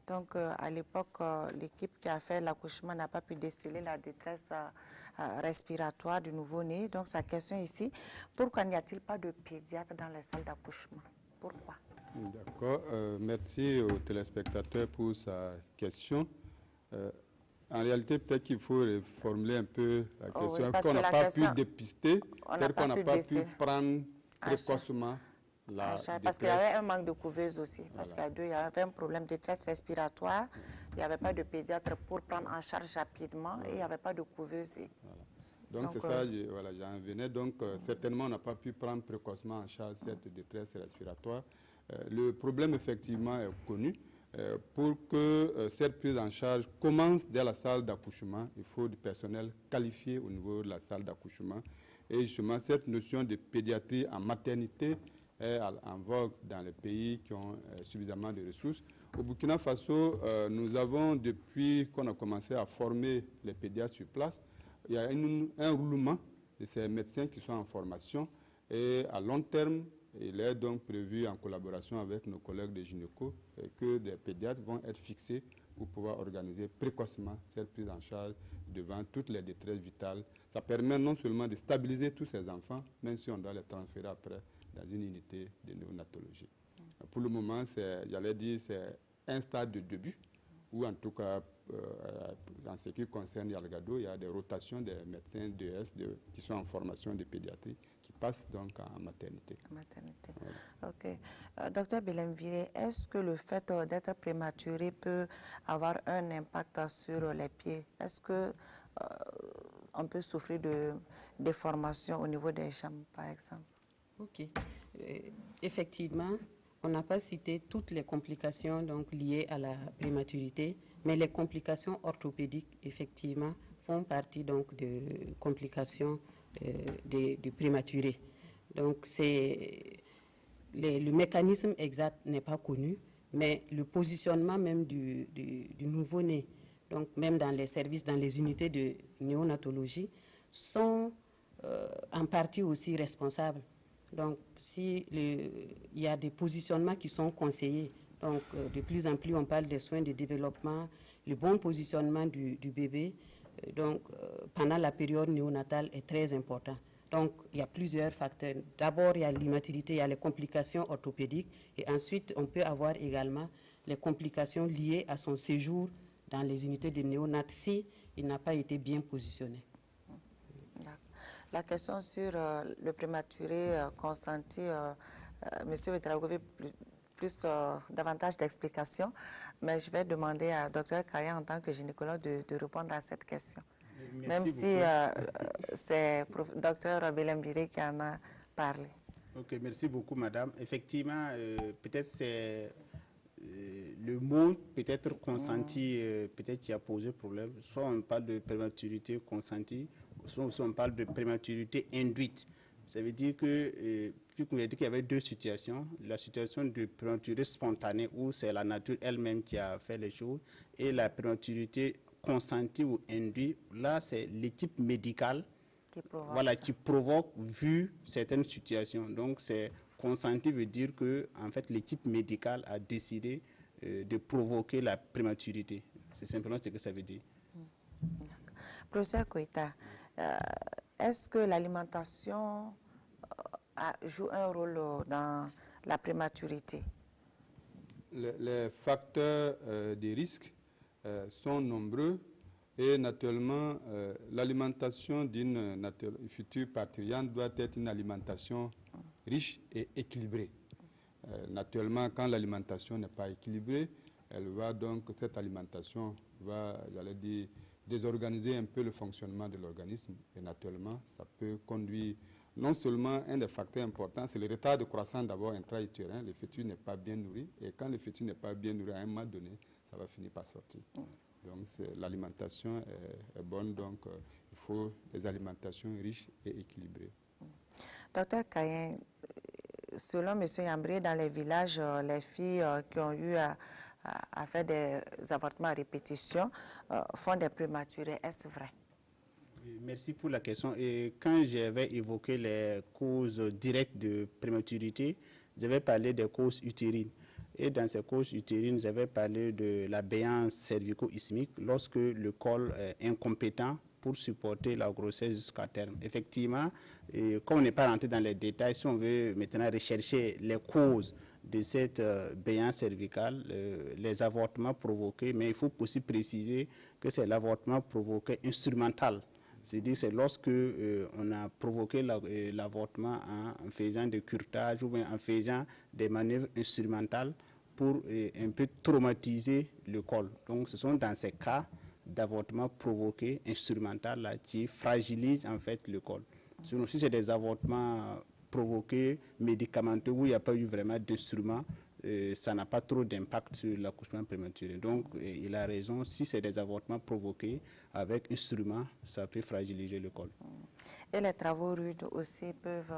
Donc, à l'époque, l'équipe qui a fait l'accouchement n'a pas pu déceler la détresse respiratoire du nouveau-né. Donc, sa question ici, pourquoi n'y a-t-il pas de pédiatre dans les salles d'accouchement? Pourquoi? D'accord. Merci aux téléspectateurs pour sa question. En réalité, peut-être qu'il faut reformuler un peu la question. Oui, qu'on n'a pas pu dépister, peut-être qu'on n'a pas pu prendre précocement la détresse. Parce qu'il y avait un manque de couveuse aussi. Parce qu'il y avait un problème de détresse respiratoire. Il n'y avait pas de pédiatre pour prendre en charge rapidement et il n'y avait pas de couveuse. Donc c'est ça, j'en venais. Donc certainement, on n'a pas pu prendre précocement en charge cette détresse respiratoire. Le problème, effectivement, est connu. Pour que cette prise en charge commence dès la salle d'accouchement, il faut du personnel qualifié au niveau de la salle d'accouchement. Et justement, cette notion de pédiatrie en maternité est en vogue dans les pays qui ont suffisamment de ressources. Au Burkina Faso, nous avons, depuis qu'on a commencé à former les pédiatres sur place, il y a un roulement de ces médecins qui sont en formation. Et à long terme, il est donc prévu, en collaboration avec nos collègues de gynéco, que des pédiatres vont être fixés pour pouvoir organiser précocement cette prise en charge devant toutes les détresses vitales. Ça permet non seulement de stabiliser tous ces enfants, même si on doit les transférer après dans une unité de néonatologie. Pour le moment, j'allais dire, c'est un stade de début, où en tout cas, en ce qui concerne Yalgado, il y a des rotations des médecins d'ES qui sont en formation de pédiatrie, qui passent donc en maternité. Voilà. OK. Docteur Belemvire, est-ce que le fait d'être prématuré peut avoir un impact sur les pieds? Est-ce que on peut souffrir de déformations au niveau des jambes, par exemple? OK. Effectivement, on n'a pas cité toutes les complications donc, liées à la prématurité, mais les complications orthopédiques, effectivement, font partie donc de complications du prématuré. Donc, le mécanisme exact n'est pas connu, mais le positionnement même du nouveau-né, donc même dans les services, dans les unités de néonatologie, sont en partie aussi responsables. Donc, il y a des positionnements qui sont conseillés, donc de plus en plus on parle des soins de développement, le bon positionnement du bébé, donc pendant la période néonatale est très important. Donc, il y a plusieurs facteurs. D'abord, il y a l'immaturité, il y a les complications orthopédiques, et ensuite, on peut avoir également les complications liées à son séjour dans les unités de néonat si il n'a pas été bien positionné. La question sur le prématuré consenti, monsieur Ouedraogo plus davantage d'explications, mais je vais demander à Dr Kaya en tant que gynécologue de répondre à cette question. Merci même si c'est Dr Belemvire qui en a parlé. Ok, merci beaucoup, madame. Effectivement, peut-être c'est le mot peut-être consenti, peut-être qui a posé problème. Soit on parle de prématurité consentie, soit on parle de prématurité induite. Ça veut dire que, puis qu'on a dit qu'il y avait deux situations. La situation de prématurité spontanée, où c'est la nature elle-même qui a fait les choses, et la prématurité consentie ou induite, là, c'est l'équipe médicale qui provoque vu certaines situations. Donc, c'est consenti veut dire que, en fait, l'équipe médicale a décidé de provoquer la prématurité. C'est simplement ce que ça veut dire. Professeur Koita, est-ce que l'alimentation joue un rôle dans la prématurité? Les facteurs de risque sont nombreux et naturellement l'alimentation d'une future parturiente doit être une alimentation riche et équilibrée. Naturellement, quand l'alimentation n'est pas équilibrée, cette alimentation va, j'allais dire, désorganiser un peu le fonctionnement de l'organisme. Et naturellement, ça peut conduire, non seulement un des facteurs importants, c'est le retard de croissance d'abord intra-utérin, le fœtus n'est pas bien nourri, et quand le fœtus n'est pas bien nourri, à un moment donné, ça va finir par sortir. Donc l'alimentation est bonne, donc il faut des alimentations riches et équilibrées. Docteur Kayen, selon M. Yambré, dans les villages, les filles qui ont eu à faire des avortements à répétition font des prématurés. Est-ce vrai? Merci pour la question. Et quand j'avais évoqué les causes directes de prématurité, j'avais parlé des causes utérines. Et dans ces causes utérines, j'avais parlé de la béance cervico-isthmique lorsque le col est incompétent pour supporter la grossesse jusqu'à terme. Effectivement, comme on n'est pas rentré dans les détails, si on veut maintenant rechercher les causes de cette béance cervicale, les avortements provoqués, mais il faut aussi préciser que c'est l'avortement provoqué instrumental. C'est-à-dire c'est lorsque on a provoqué l'avortement en faisant des curetages ou bien en faisant des manœuvres instrumentales pour un peu traumatiser le col. Donc ce sont dans ces cas d'avortement provoqué instrumental là, qui fragilisent en fait le col. Sinon, si c'est des avortements provoqués médicamenteux où il n'y a pas eu vraiment d'instrument, ça n'a pas trop d'impact sur l'accouchement prématuré. Donc, il a raison, si c'est des avortements provoqués avec instruments, ça peut fragiliser le col. Et les travaux rudes aussi peuvent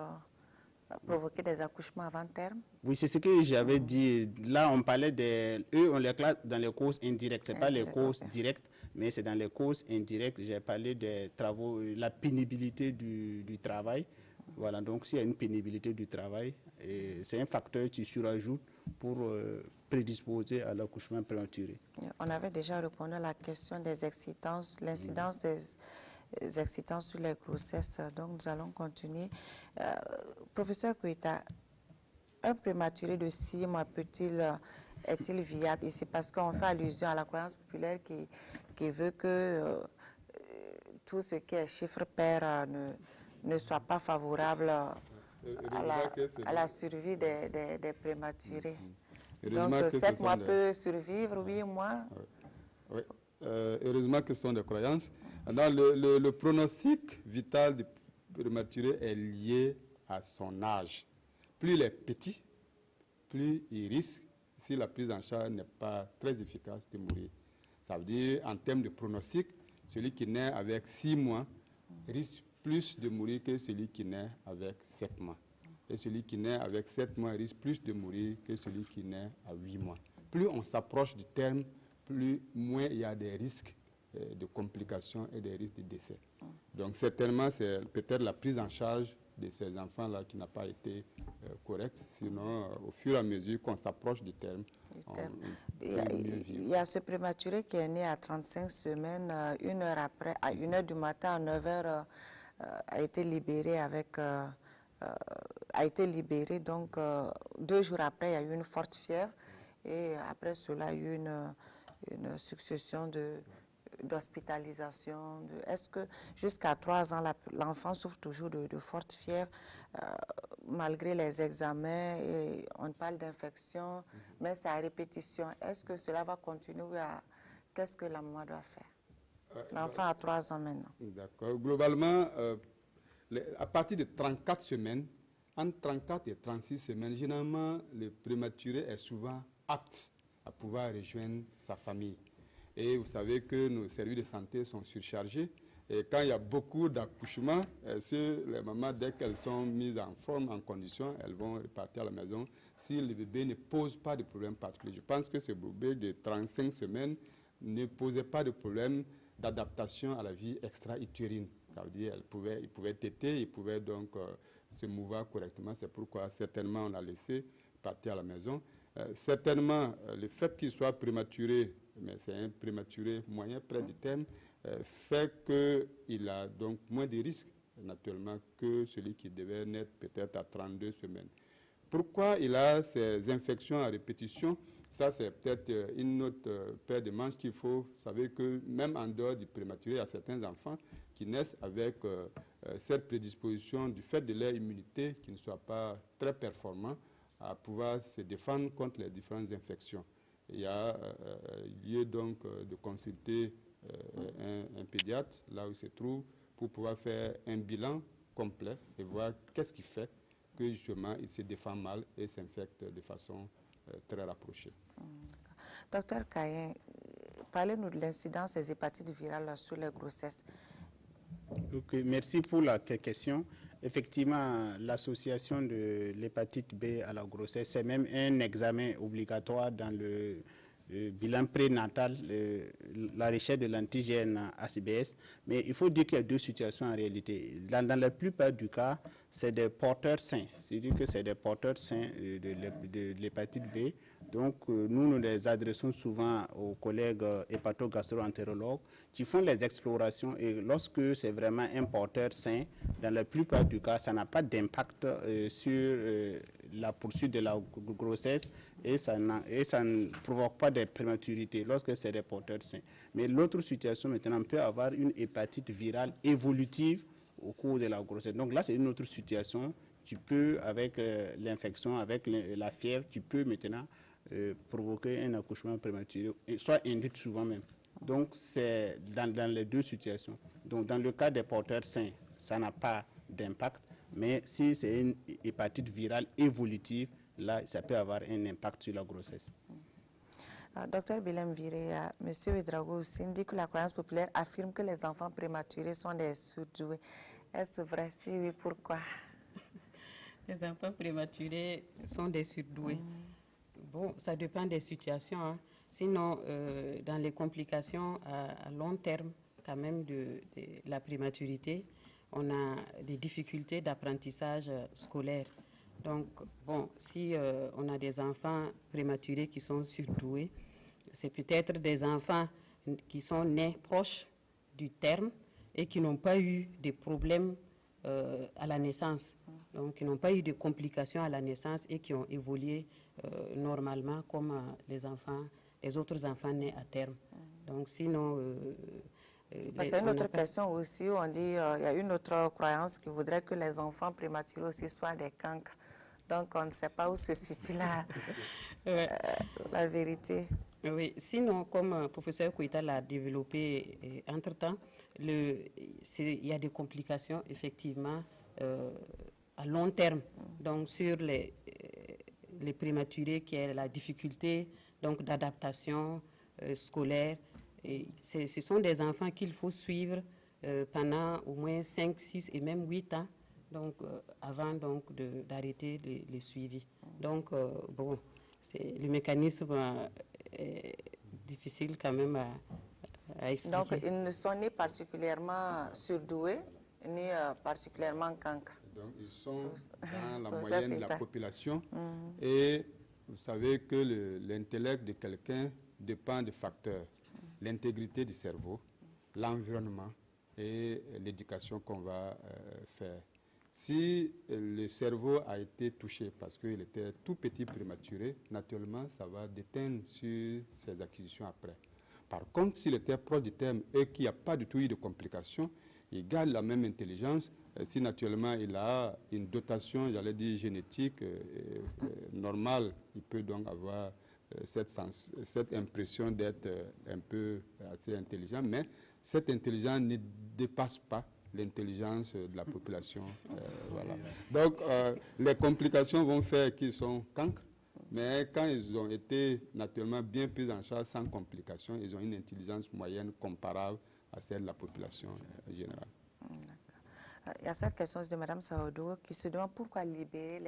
provoquer des accouchements avant terme? Oui, c'est ce que j'avais dit. Là, on parlait eux, on les classe dans les causes indirectes. Ce n'est pas les causes directes, mais c'est dans les causes indirectes. J'ai parlé des travaux, la pénibilité du travail. Voilà, donc s'il y a une pénibilité du travail, c'est un facteur qui surajoute pour prédisposer à l'accouchement prématuré. On avait déjà répondu à la question des excitances, l'incidence des excitants sur les grossesses, donc nous allons continuer. Professeur Koita, un prématuré de 6 mois est-il viable ici? Parce qu'on fait allusion à la croyance populaire qui veut que tout ce qui est chiffre pair ne soit pas favorable à la survie des prématurés. Donc 7 mois peut survivre, 8 mois. Oui. Heureusement que ce sont des croyances. Alors, le pronostic vital du prématuré est lié à son âge. Plus il est petit, plus il risque, si la prise en charge n'est pas très efficace, de mourir. Ça veut dire, en termes de pronostic, celui qui naît avec 6 mois risque plus de mourir que celui qui naît avec 7 mois. Et celui qui naît avec 7 mois risque plus de mourir que celui qui naît à 8 mois. Plus on s'approche du terme, moins il y a des risques de complications et des risques de décès. Donc certainement, c'est peut-être la prise en charge de ces enfants-là qui n'a pas été correcte. Sinon, au fur et à mesure qu'on s'approche du terme, il y a ce prématuré qui est né à 35 semaines, 1 heure après, à 1 heure du matin, à 9 heures, a été libéré donc 2 jours après, il y a eu une forte fièvre et après cela, il y a eu une succession d'hospitalisation. Est-ce que jusqu'à 3 ans, l'enfant souffre toujours de forte fièvre malgré les examens et on parle d'infection, mais c'est à répétition. Est-ce que cela va continuer qu'est-ce que la maman doit faire? L'enfant a 3 ans maintenant. D'accord. Globalement, à partir de 34 semaines, entre 34 et 36 semaines, généralement, le prématuré est souvent apte à pouvoir rejoindre sa famille. Et vous savez que nos services de santé sont surchargés. Et quand il y a beaucoup d'accouchements, les mamans, dès qu'elles sont mises en forme, en condition, elles vont repartir à la maison si le bébé ne pose pas de problème particulier. Je pense que ce bébé de 35 semaines ne posait pas de problème d'adaptation à la vie extra-utérine. Ça veut dire qu'il pouvait téter, il pouvait donc se mouvoir correctement. C'est pourquoi certainement on l'a laissé partir à la maison. Certainement, le fait qu'il soit prématuré, mais c'est un prématuré moyen près du terme, fait qu'il a donc moins de risques, naturellement, que celui qui devait naître peut-être à 32 semaines. Pourquoi il a ces infections à répétition? Ça, c'est peut-être une autre paire de manches qu'il faut. Vous savez que même en dehors du prématuré, il y a certains enfants qui naissent avec cette prédisposition du fait de leur immunité qui ne soit pas très performant à pouvoir se défendre contre les différentes infections. Il y a lieu donc de consulter un pédiatre, là où il se trouve, pour pouvoir faire un bilan complet et voir qu'est-ce qui fait que justement il se défend mal et s'infecte de façon très rapprochée. Docteur Kayen, parlez-nous de l'incidence des hépatites virales sur les grossesses. Okay, merci pour la question. Effectivement, l'association de l'hépatite B à la grossesse, c'est même un examen obligatoire dans le bilan prénatal, la recherche de l'antigène ACBS. Mais il faut dire qu'il y a deux situations en réalité. Dans la plupart du cas, c'est des porteurs sains. C'est-à-dire que c'est des porteurs sains de l'hépatite B. Donc, nous les adressons souvent aux collègues hépato-gastro-entérologues qui font les explorations. Et lorsque c'est vraiment un porteur sain, dans la plupart du cas, ça n'a pas d'impact sur la poursuite de la grossesse et ça ne provoque pas de prématurité lorsque c'est des porteurs sains. Mais l'autre situation, maintenant, peut avoir une hépatite virale évolutive au cours de la grossesse. Donc là, c'est une autre situation. Tu peux, avec l'infection, avec la fièvre, tu peux maintenant provoquer un accouchement prématuré, soit induit souvent même. Donc, c'est dans les deux situations. Donc, dans le cas des porteurs sains, ça n'a pas d'impact. Mais si c'est une hépatite virale évolutive, là, ça peut avoir un impact sur la grossesse. Docteur Bilem Viré, M. Ouedraogo aussi dit que la croyance populaire affirme que les enfants prématurés sont des surdoués. Est-ce vrai? Si oui, pourquoi? Les enfants prématurés sont des surdoués. Bon, ça dépend des situations. Hein. Sinon, dans les complications à long terme, quand même, de la prématurité, on a des difficultés d'apprentissage scolaire. Donc, bon, si on a des enfants prématurés qui sont surdoués, c'est peut-être des enfants qui sont nés proches du terme et qui n'ont pas eu de problèmes à la naissance. Donc, qui n'ont pas eu de complications à la naissance et qui ont évolué normalement comme les autres enfants nés à terme. Donc, sinon... C'est une autre question aussi, où on dit il y a une autre croyance qui voudrait que les enfants prématurés aussi soient des cancres. Donc, on ne sait pas où se situe la vérité. Oui, sinon, comme professeur Kouita l'a développé entre-temps, il y a des complications, effectivement, à long terme. Donc, sur les prématurés, qui est la difficulté d'adaptation scolaire. Et ce sont des enfants qu'il faut suivre pendant au moins 5, 6 et même 8 ans, donc, avant d'arrêter les suivis. Donc, bon, le mécanisme est difficile quand même à expliquer. Donc, ils ne sont ni particulièrement surdoués, ni particulièrement cancres. Donc, ils sont dans la moyenne de la population. Et vous savez que l'intellect de quelqu'un dépend de facteurs. L'intégrité du cerveau, l'environnement et l'éducation qu'on va faire. Si le cerveau a été touché parce qu'il était tout petit prématuré, naturellement, ça va déteindre sur ses acquisitions après. Par contre, s'il était proche du terme et qu'il n'y a pas du tout eu de complications, il garde la même intelligence. Si naturellement il a une dotation, j'allais dire génétique, normale, il peut donc avoir cette impression d'être un peu assez intelligent, mais cette intelligence ne dépasse pas l'intelligence de la population. Voilà. Donc, les complications vont faire qu'ils sont cancres, mais quand ils ont été naturellement bien pris en charge sans complications, ils ont une intelligence moyenne comparable à celle de la population générale. Il y a cette question de Mme Saoudou qui se demande pourquoi libérer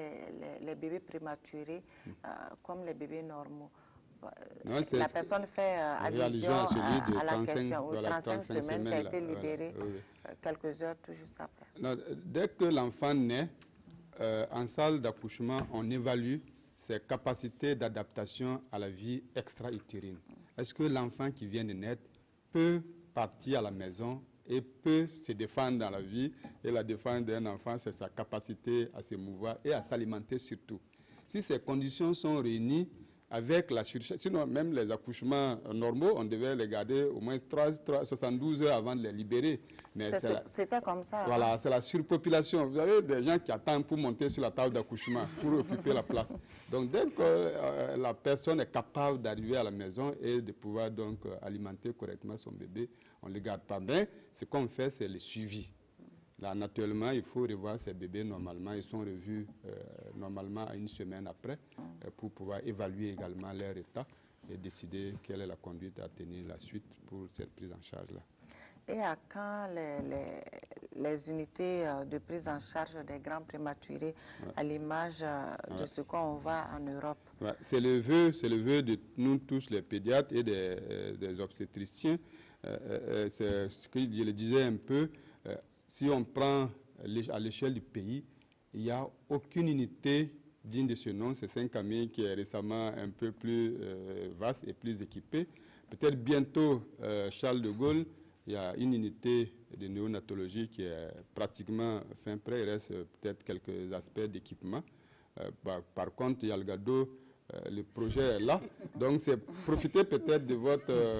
les bébés prématurés comme les bébés normaux. Non, la personne fait allusion à la question aux 35 semaines qui a été libérée quelques heures tout juste après. Non, dès que l'enfant naît, en salle d'accouchement, on évalue ses capacités d'adaptation à la vie extra-utérine. Est-ce que l'enfant qui vient de naître peut partir à la maison et peut se défendre dans la vie? Et la défense d'un enfant, c'est sa capacité à se mouvoir et à s'alimenter surtout. Si ces conditions sont réunies, avec la surcharge, sinon même les accouchements normaux, on devait les garder au moins 72 heures avant de les libérer. C'était comme ça. Voilà, c'est la surpopulation. Vous avez des gens qui attendent pour monter sur la table d'accouchement, pour occuper la place. Donc dès que la personne est capable d'arriver à la maison et de pouvoir donc alimenter correctement son bébé, on ne le garde pas. Mais ce qu'on fait, c'est le suivi. Là, naturellement, il faut revoir ces bébés normalement. Ils sont revus normalement à une semaine après pour pouvoir évaluer également leur état et décider quelle est la conduite à tenir la suite pour cette prise en charge-là. Et à quand les unités de prise en charge des grands prématurés à l'image de ce qu'on voit en Europe? C'est le vœu de nous tous les pédiatres et des obstétriciens. C'est ce que je le disais un peu. Si on prend à l'échelle du pays, il n'y a aucune unité digne de ce nom. C'est Saint-Camille qui est récemment un peu plus vaste et plus équipée. Peut-être bientôt, Charles de Gaulle, il y a une unité de néonatologie qui est pratiquement fin prêt. Il reste peut-être quelques aspects d'équipement. Par contre, Yalgado, le projet est là. Donc, c'est profiter peut-être de votre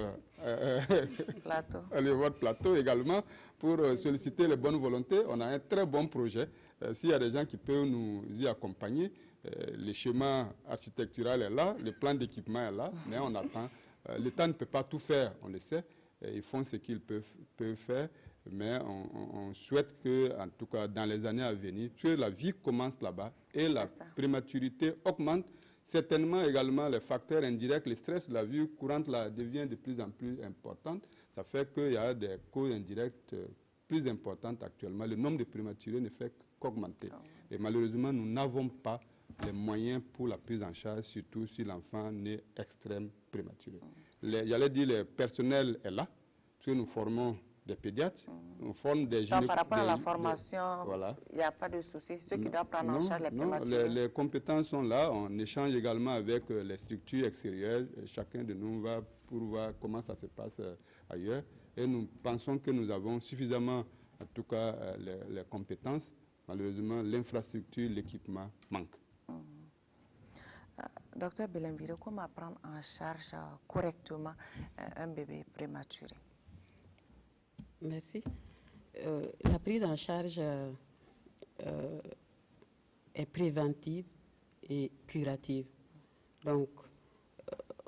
plateau également pour solliciter les bonnes volontés. On a un très bon projet. S'il y a des gens qui peuvent nous y accompagner, le schéma architectural est là, le plan d'équipement est là, mais on attend. L'État ne peut pas tout faire, on le sait. Ils font ce qu'ils peuvent faire, mais on souhaite que, en tout cas, dans les années à venir, que la vie commence là-bas et la prématurité augmente. Certainement également les facteurs indirects, le stress de la vie courante là, devient de plus en plus important. Ça fait qu'il y a des causes indirectes plus importantes actuellement. Le nombre de prématurés ne fait qu'augmenter. Et malheureusement, nous n'avons pas les moyens pour la prise en charge, surtout si l'enfant naît extrême prématuré. J'allais dire, le personnel est là, parce que nous formons des pédiatres, on forme des gynécologues. Par rapport à la formation, il n'y a pas de souci. Ceux qui doivent prendre en charge les prématurés. Les compétences sont là. On échange également avec les structures extérieures. Chacun de nous va pour voir comment ça se passe ailleurs. Et nous pensons que nous avons suffisamment, en tout cas, les compétences. Malheureusement, l'infrastructure, l'équipement manquent. Docteur Belemville, comment prendre en charge correctement un bébé prématuré? Merci. La prise en charge est préventive et curative. Donc,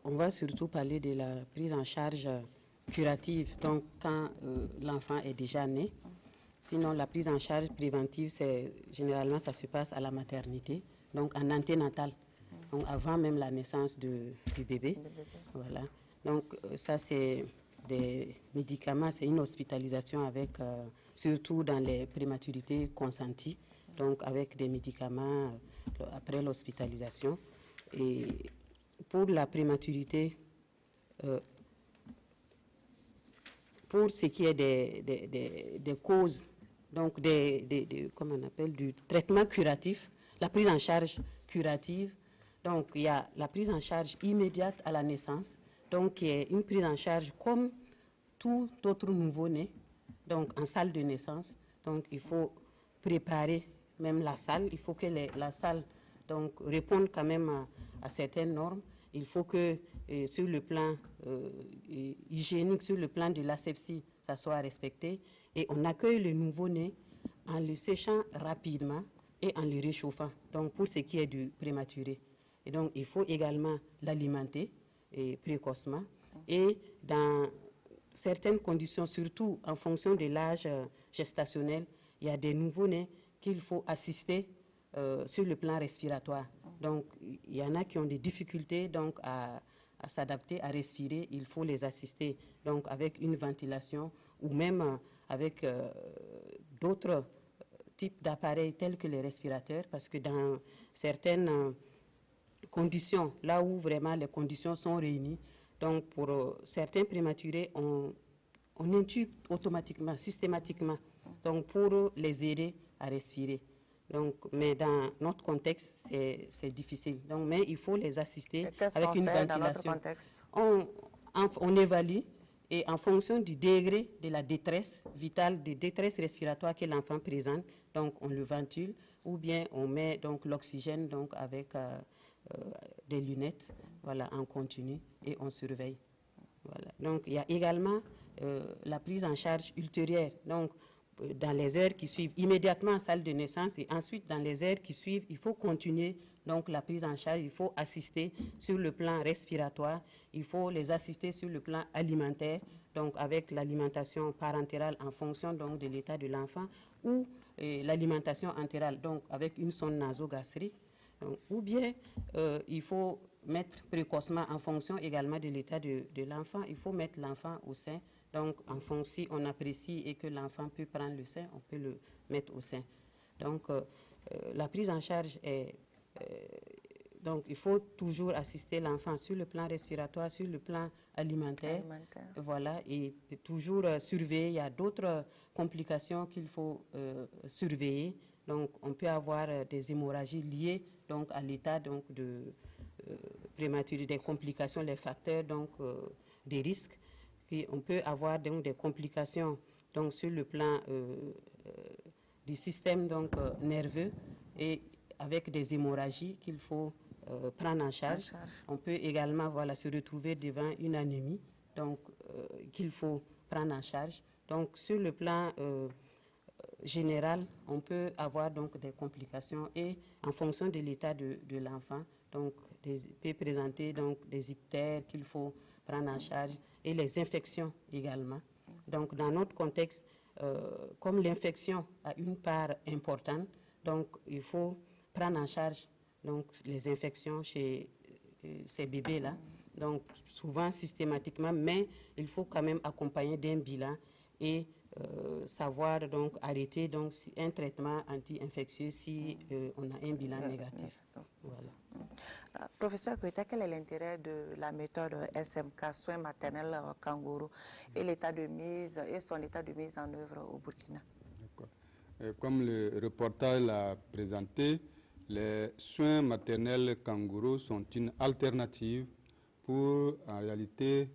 on va surtout parler de la prise en charge curative, donc quand l'enfant est déjà né. Sinon, la prise en charge préventive, généralement, ça se passe à la maternité, donc en anténatal, donc avant même la naissance du bébé. Voilà. Donc, ça, c'est des médicaments, c'est une hospitalisation avec, surtout dans les prématurités consenties, donc avec des médicaments après l'hospitalisation. Et pour la prématurité, pour ce qui est des causes, donc comment on appelle, du traitement curatif, la prise en charge curative, donc il y a la prise en charge immédiate à la naissance, donc qui est une prise en charge comme tout autre nouveau-né, donc en salle de naissance. Donc il faut préparer même la salle, il faut que la salle donc réponde quand même à certaines normes. Il faut que sur le plan hygiénique, sur le plan de l'asepsie, ça soit respecté. Et on accueille le nouveau-né en le séchant rapidement et en le réchauffant, donc pour ce qui est du prématuré. Et donc il faut également l'alimenter précocement. Et dans certaines conditions, surtout en fonction de l'âge gestationnel, il y a des nouveau-nés qu'il faut assister sur le plan respiratoire. Donc, il y en a qui ont des difficultés donc, à s'adapter, à respirer. Il faut les assister donc, avec une ventilation ou même avec d'autres types d'appareils tels que les respirateurs, parce que dans certaines conditions, là où vraiment les conditions sont réunies, donc pour certains prématurés, on intube automatiquement, systématiquement, donc pour les aider à respirer. Donc, mais dans notre contexte, c'est difficile. Donc, mais il faut les assister avec une ventilation. Dans notre contexte? On évalue et en fonction du degré de la détresse vitale, de détresse respiratoire que l'enfant présente, donc on le ventile ou bien on met donc l'oxygène donc avec des lunettes, voilà, en continu et on surveille. Voilà. Donc, il y a également la prise en charge ultérieure. Donc, dans les heures qui suivent, immédiatement en salle de naissance et ensuite dans les heures qui suivent, il faut continuer donc la prise en charge, il faut assister sur le plan respiratoire, il faut les assister sur le plan alimentaire, donc avec l'alimentation parentérale en fonction donc de l'état de l'enfant ou l'alimentation entérale, donc avec une sonde nasogastrique, ou bien il faut mettre précocement en fonction également de l'état de l'enfant, il faut mettre l'enfant au sein. Donc, en fonction, si on apprécie et que l'enfant peut prendre le sein, on peut le mettre au sein. Donc, la prise en charge est... donc, il faut toujours assister l'enfant sur le plan respiratoire, sur le plan alimentaire. Voilà, et toujours surveiller. Il y a d'autres complications qu'il faut surveiller. Donc, on peut avoir des hémorragies liées donc, à l'état donc, de prématurité, des complications, les facteurs donc, des risques. On peut avoir donc des complications donc, sur le plan du système donc, nerveux et avec des hémorragies qu'il faut prendre en charge. On peut également voilà, se retrouver devant une anémie donc, qu'il faut prendre en charge. Donc sur le plan général, on peut avoir donc, des complications et en fonction de l'état de l'enfant, donc peut présenter donc, des ictères qu'il faut prendre en charge et les infections également. Donc, dans notre contexte, comme l'infection a une part importante, donc il faut prendre en charge donc, les infections chez ces bébés-là, donc souvent systématiquement, mais il faut quand même accompagner d'un bilan et savoir donc arrêter donc, un traitement anti-infectieux si on a un bilan négatif. Voilà. Professeur Koita, quel est l'intérêt de la méthode SMK, soins maternels kangourou, et l'état de mise et son état de mise en œuvre au Burkina? Comme le reportage l'a présenté, les soins maternels kangourou sont une alternative pour, en réalité,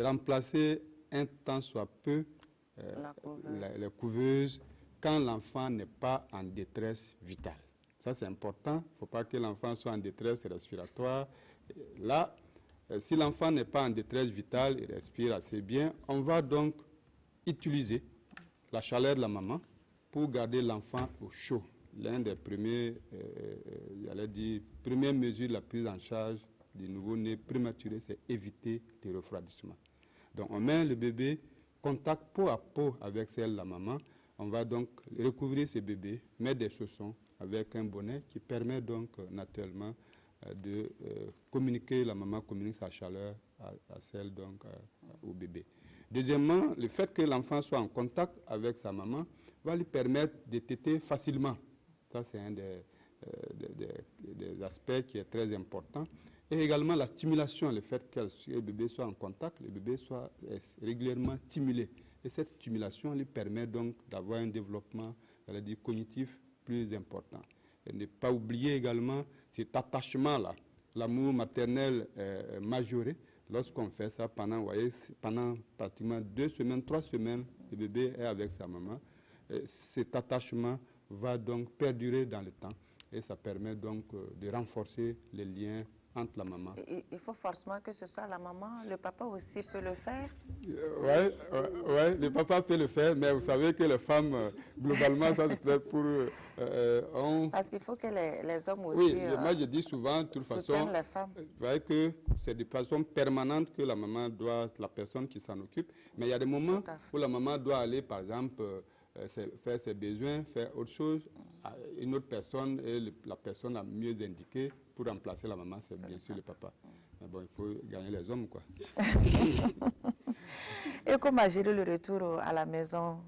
remplacer un tant soit peu les couveuses quand l'enfant n'est pas en détresse vitale. Ça, c'est important. Il ne faut pas que l'enfant soit en détresse respiratoire. Là, si l'enfant n'est pas en détresse vitale, il respire assez bien, on va donc utiliser la chaleur de la maman pour garder l'enfant au chaud. L'un des premières mesures de la prise en charge du nouveau-né prématuré, c'est éviter le refroidissement. Donc, on met le bébé contact peau à peau avec celle de la maman. On va donc recouvrir ce bébé, mettre des chaussons avec un bonnet qui permet donc naturellement de communiquer, la maman communique sa chaleur à celle donc au bébé. Deuxièmement, le fait que l'enfant soit en contact avec sa maman va lui permettre de téter facilement. Ça, c'est un des aspects qui est très important. Et également la stimulation, le fait que le bébé soit en contact, le bébé soit régulièrement stimulé. Et cette stimulation lui permet donc d'avoir un développement cognitif plus important. Et ne pas oublier également cet attachement-là, l'amour maternel majoré. Lorsqu'on fait ça pendant pratiquement 2 semaines, 3 semaines, le bébé est avec sa maman. Cet attachement va donc perdurer dans le temps et ça permet donc de renforcer les liens entre la maman. Il faut forcément que ce soit la maman. Le papa aussi peut le faire? Ouais, le papa peut le faire, mais vous savez que les femmes, globalement, ça c'est peut-être pour... Parce qu'il faut que les hommes aussi... Oui, moi je dis souvent, de toute façon, les femmes. vous voyez que c'est de façon permanente que la maman doit, la personne qui s'en occupe, mais il y a des moments où la maman doit aller, par exemple, faire ses besoins, faire autre chose, une autre personne, et la personne la mieux indiquée pour remplacer la maman, c'est bien sûr le papa. Mais bon, il faut gagner les hommes, quoi. Et comment gérer le retour à la maison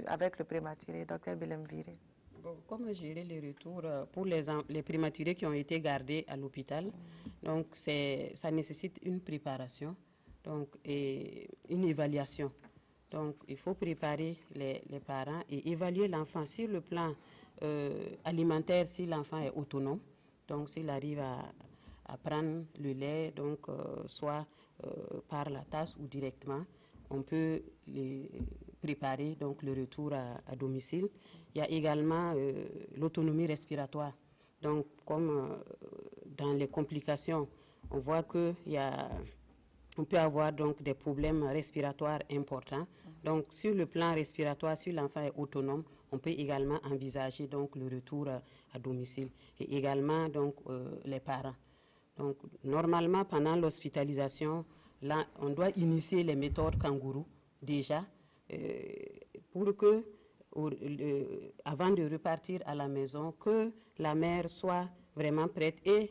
avec le prématuré, Dr Bilemvire? Bon, comment gérer le retour pour les prématurés qui ont été gardés à l'hôpital? Donc, ça nécessite une préparation donc, et une évaluation. Donc, il faut préparer les parents et évaluer l'enfant sur le plan alimentaire, si l'enfant est autonome. Donc, s'il arrive à prendre le lait, donc, soit par la tasse ou directement, on peut préparer donc, le retour à domicile. Il y a également l'autonomie respiratoire. Donc, comme dans les complications, on voit qu'on peut avoir donc, des problèmes respiratoires importants. Donc, sur le plan respiratoire, si l'enfant est autonome, on peut également envisager donc, le retour à domicile. Et également donc, les parents. Donc, normalement, pendant l'hospitalisation, là, on doit initier les méthodes kangourou déjà pour que, avant de repartir à la maison, que la mère soit vraiment prête et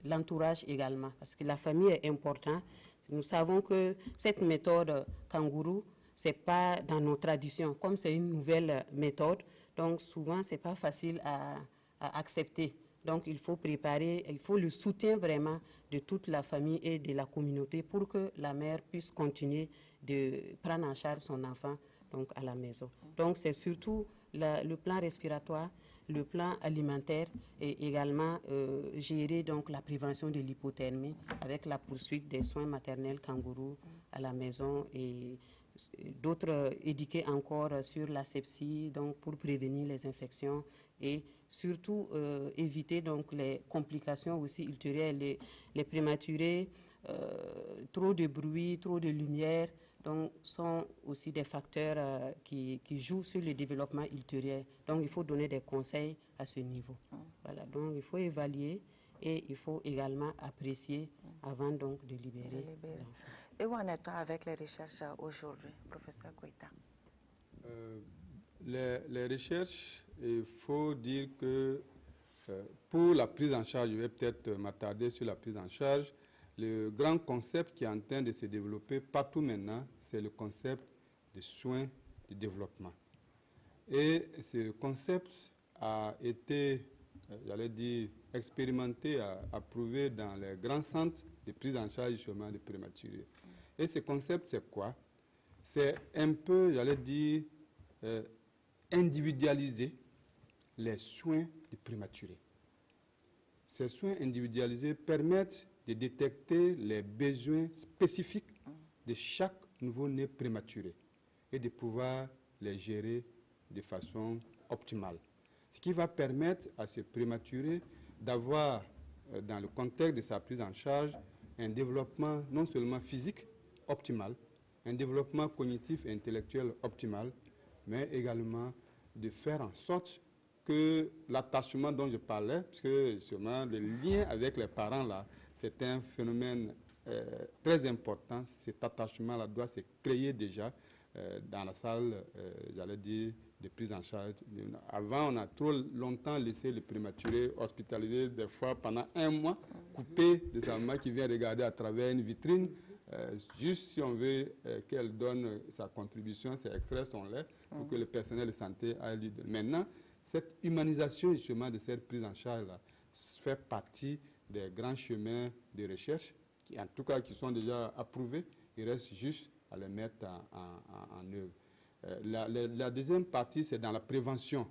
l'entourage également, parce que la famille est importante. Nous savons que cette méthode kangourou, ce n'est pas dans nos traditions, comme c'est une nouvelle méthode, donc souvent ce n'est pas facile à accepter. Donc il faut préparer, il faut le soutien vraiment de toute la famille et de la communauté pour que la mère puisse continuer de prendre en charge son enfant donc, à la maison. Donc c'est surtout le plan respiratoire, le plan alimentaire et également gérer donc, la prévention de l'hypothermie avec la poursuite des soins maternels kangourou à la maison et d'autres éduquer encore sur la sepsie donc, pour prévenir les infections et surtout éviter donc, les complications aussi ultérieures, les prématurés, trop de bruit, trop de lumière, donc sont aussi des facteurs qui jouent sur le développement ultérieur. Donc il faut donner des conseils à ce niveau. Voilà, donc il faut évaluer et il faut également apprécier avant donc de libérer l'enfant. Et où en est-on avec les recherches aujourd'hui, professeur Koita? Les recherches, il faut dire que pour la prise en charge, je vais peut-être m'attarder sur la prise en charge. Le grand concept qui est en train de se développer partout maintenant, c'est le concept de soins du développement. Et ce concept a été, j'allais dire, expérimenté, approuvé dans les grands centres de prise en charge du chemin de prématurés. Et ce concept, c'est quoi? C'est un peu, j'allais dire, individualiser les soins du prématuré. Ces soins individualisés permettent de détecter les besoins spécifiques de chaque nouveau-né prématuré et de pouvoir les gérer de façon optimale. Ce qui va permettre à ce prématuré d'avoir, dans le contexte de sa prise en charge, un développement non seulement physique optimal, un développement cognitif et intellectuel optimal, mais également de faire en sorte que l'attachement dont je parlais, parce que sûrement le lien avec les parents, là, c'est un phénomène très important. Cet attachement-là doit se créer déjà dans la salle, j'allais dire, de prise en charge. Avant, on a trop longtemps laissé le prématuré hospitalisé, des fois pendant 1 mois, coupé de sa maman qui vient regarder à travers une vitrine. Juste si on veut qu'elle donne sa contribution, c'est extraire son lait pour que le personnel de santé aille lui donner. Maintenant, cette humanisation justement de cette prise en charge-là fait partie des grands chemins de recherche, qui, en tout cas qui sont déjà approuvés. Il reste juste à les mettre en œuvre. La deuxième partie, c'est dans la prévention.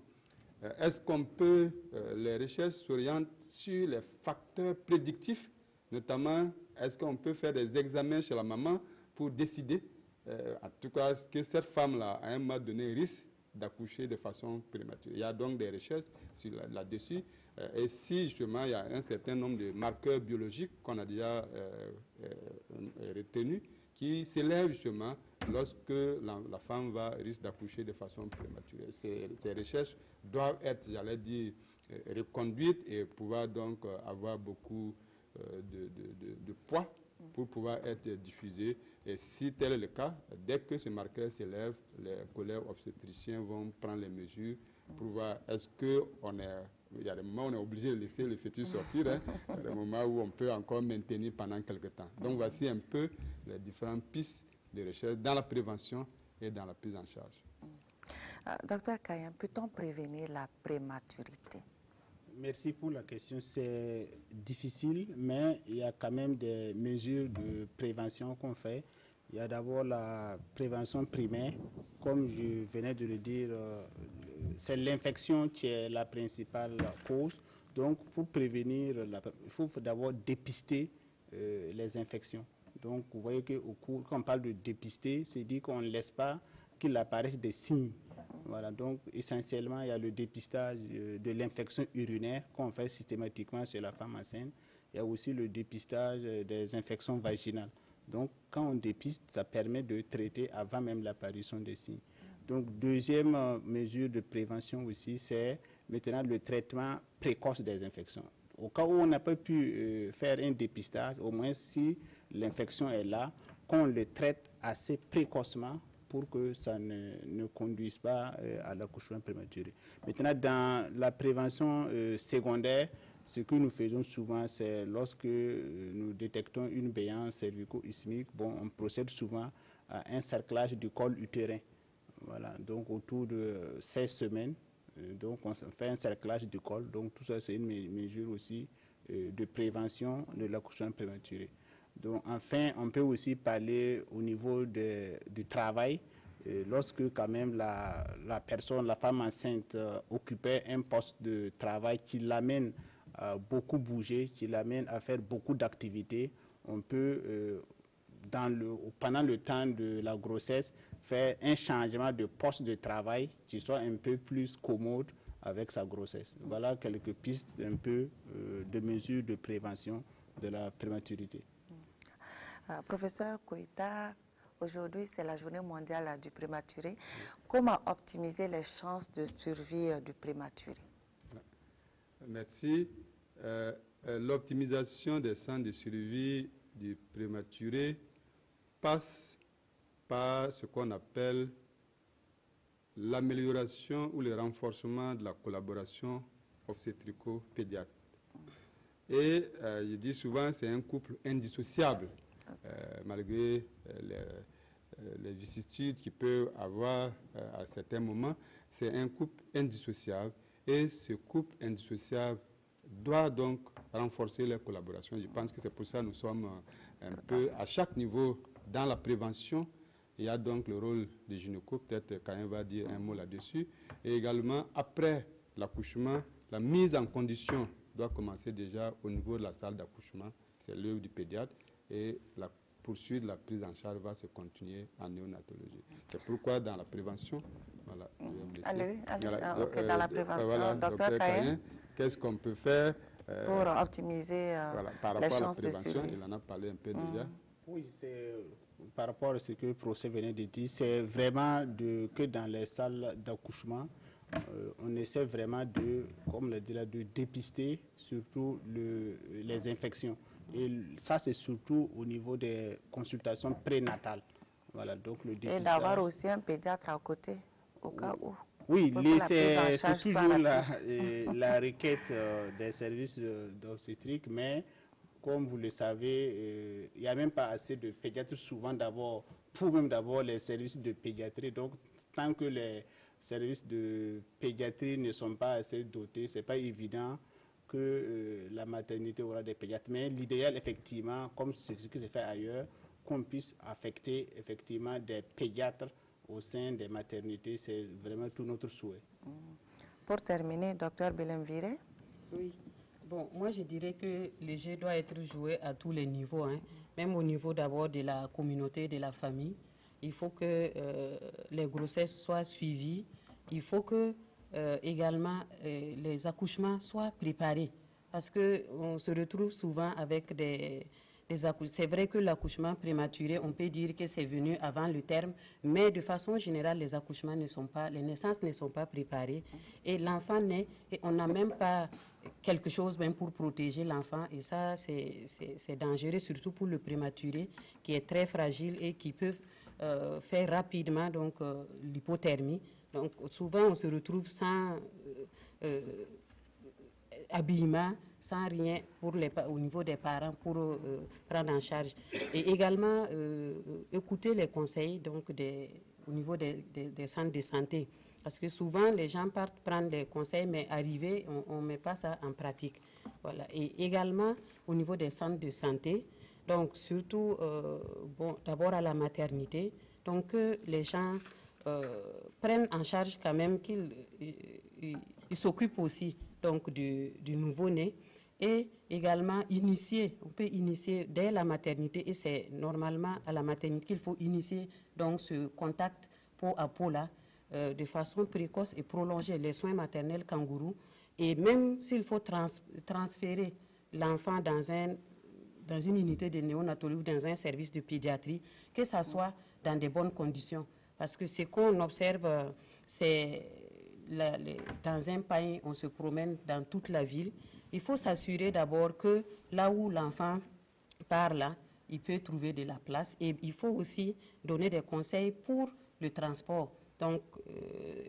Est-ce qu'on peut, les recherches s'orientent sur les facteurs prédictifs, notamment, est-ce qu'on peut faire des examens chez la maman pour décider, en tout cas, que cette femme-là, à un moment donné, risque d'accoucher de façon prématurée. Il y a donc des recherches là-dessus. Et si justement il y a un certain nombre de marqueurs biologiques qu'on a déjà retenus, qui s'élèvent justement lorsque la femme risque d'accoucher de façon prématurée. Ces recherches doivent être, j'allais dire, reconduites et pouvoir donc avoir beaucoup de poids pour pouvoir être diffusées. Et si tel est le cas, dès que ce marqueur s'élève, les collègues obstétriciens vont prendre les mesures pour voir est-ce qu'on est... Il y a des moments où on est obligé de laisser le fœtus sortir, hein, il y a des moments où on peut encore maintenir pendant quelques temps. Donc voici un peu les différentes pistes de recherche dans la prévention et dans la prise en charge. Docteur Kayan, peut-on prévenir la prématurité? Merci pour la question. C'est difficile, mais il y a quand même des mesures de prévention qu'on fait. Il y a d'abord la prévention primaire. Comme je venais de le dire, c'est l'infection qui est la principale cause. Donc, pour prévenir, il faut d'abord dépister les infections. Donc, vous voyez quand on parle de dépister, c'est dire qu'on ne laisse pas qu'il apparaisse des signes. Voilà, donc essentiellement, il y a le dépistage de l'infection urinaire qu'on fait systématiquement chez la femme enceinte. Il y a aussi le dépistage des infections vaginales. Donc, quand on dépiste, ça permet de traiter avant même l'apparition des signes. Donc, deuxième mesure de prévention aussi, c'est maintenant le traitement précoce des infections. Au cas où on n'a pas pu faire un dépistage, au moins si l'infection est là, qu'on le traite assez précocement pour que ça ne conduise pas à l'accouchement prématuré. Maintenant, dans la prévention secondaire, ce que nous faisons souvent, c'est lorsque nous détectons une béance cervico-isthmique, on procède souvent à un cerclage du col utérin. Voilà, donc autour de 16 semaines, donc on fait un cerclage du col. Donc tout ça, c'est une mesure aussi de prévention de l'accouchement prématuré. Donc enfin, on peut aussi parler au niveau du travail. Lorsque quand même la personne, la femme enceinte occupait un poste de travail qui l'amène à beaucoup bouger, qui l'amène à faire beaucoup d'activités, on peut, pendant le temps de la grossesse, faire un changement de poste de travail qui soit un peu plus commode avec sa grossesse. Voilà quelques pistes un peu de mesures de prévention de la prématurité. Professeur Koita, aujourd'hui c'est la journée mondiale du prématuré. Comment optimiser les chances de survie du prématuré? Merci. L'optimisation des chances de survie du prématuré passe par ce qu'on appelle l'amélioration ou le renforcement de la collaboration obstétrico-pédiatre. Et je dis souvent c'est un couple indissociable, malgré les vicissitudes qu'il peut avoir à certains moments. C'est un couple indissociable et ce couple indissociable doit donc renforcer les collaborations. Je pense que c'est pour ça que nous sommes un peu à chaque niveau dans la prévention. Il y a donc le rôle des gynécos, peut-être Kayan va dire un mot là-dessus. Et également, après l'accouchement, la mise en condition doit commencer déjà au niveau de la salle d'accouchement. C'est l'œuvre du pédiatre. Et la poursuite de la prise en charge va se continuer en néonatologie. C'est pourquoi dans la prévention, voilà, dans la prévention, docteur Kayan, qu'est-ce qu'on peut faire pour optimiser par les rapport chances à la prévention, de survie? il en a parlé un peu déjà. Oui, c'est par rapport à ce que le procès venait de dire, c'est vraiment que dans les salles d'accouchement, on essaie vraiment de, comme l'a dit là, de dépister surtout les infections. Et ça, c'est surtout au niveau des consultations prénatales. Voilà, donc le dépistage. Et d'avoir aussi un pédiatre à côté, au cas où. Oui, c'est toujours la requête des services d'obstétrique, mais comme vous le savez, il n'y a même pas assez de pédiatres souvent d'abord, pour même d'abord les services de pédiatrie. Donc, tant que les services de pédiatrie ne sont pas assez dotés, ce n'est pas évident que la maternité aura des pédiatres. Mais l'idéal, effectivement, comme ce qui se fait ailleurs, qu'on puisse affecter effectivement des pédiatres au sein des maternités, c'est vraiment tout notre souhait. Pour terminer, docteur Belemvire. Oui. Bon, moi je dirais que le jeu doit être joué à tous les niveaux, hein. Même au niveau d'abord de la communauté, de la famille. Il faut que les grossesses soient suivies il faut que également les accouchements soient préparés. Parce qu'on se retrouve souvent avec des accouchements. C'est vrai que l'accouchement prématuré, on peut dire que c'est venu avant le terme, mais de façon générale, les accouchements ne sont pas, les naissances ne sont pas préparées. Et l'enfant naît et on n'a même pas quelque chose même pour protéger l'enfant. Et ça, c'est dangereux, surtout pour le prématuré, qui est très fragile et qui peut faire rapidement l'hypothermie. Donc souvent, on se retrouve sans habillement, sans rien au niveau des parents pour prendre en charge. Et également, écouter les conseils au niveau des centres de santé. Parce que souvent, les gens partent prendre des conseils, mais arrivés, on ne met pas ça en pratique. Voilà. Et également, au niveau des centres de santé, donc surtout, d'abord à la maternité, donc que les gens prennent en charge quand même qu'ils s'occupent aussi donc du nouveau-né et également on peut initier dès la maternité et c'est normalement à la maternité qu'il faut initier donc ce contact peau à peau là de façon précoce et prolonger les soins maternels kangourous et même s'il faut transférer l'enfant dans une unité de néonatologie ou dans un service de pédiatrie, que ça soit dans de bonnes conditions. Parce que ce qu'on observe, c'est dans un pays, on se promène dans toute la ville. Il faut s'assurer d'abord que là où l'enfant part, là, il peut trouver de la place. Et il faut aussi donner des conseils pour le transport. Donc,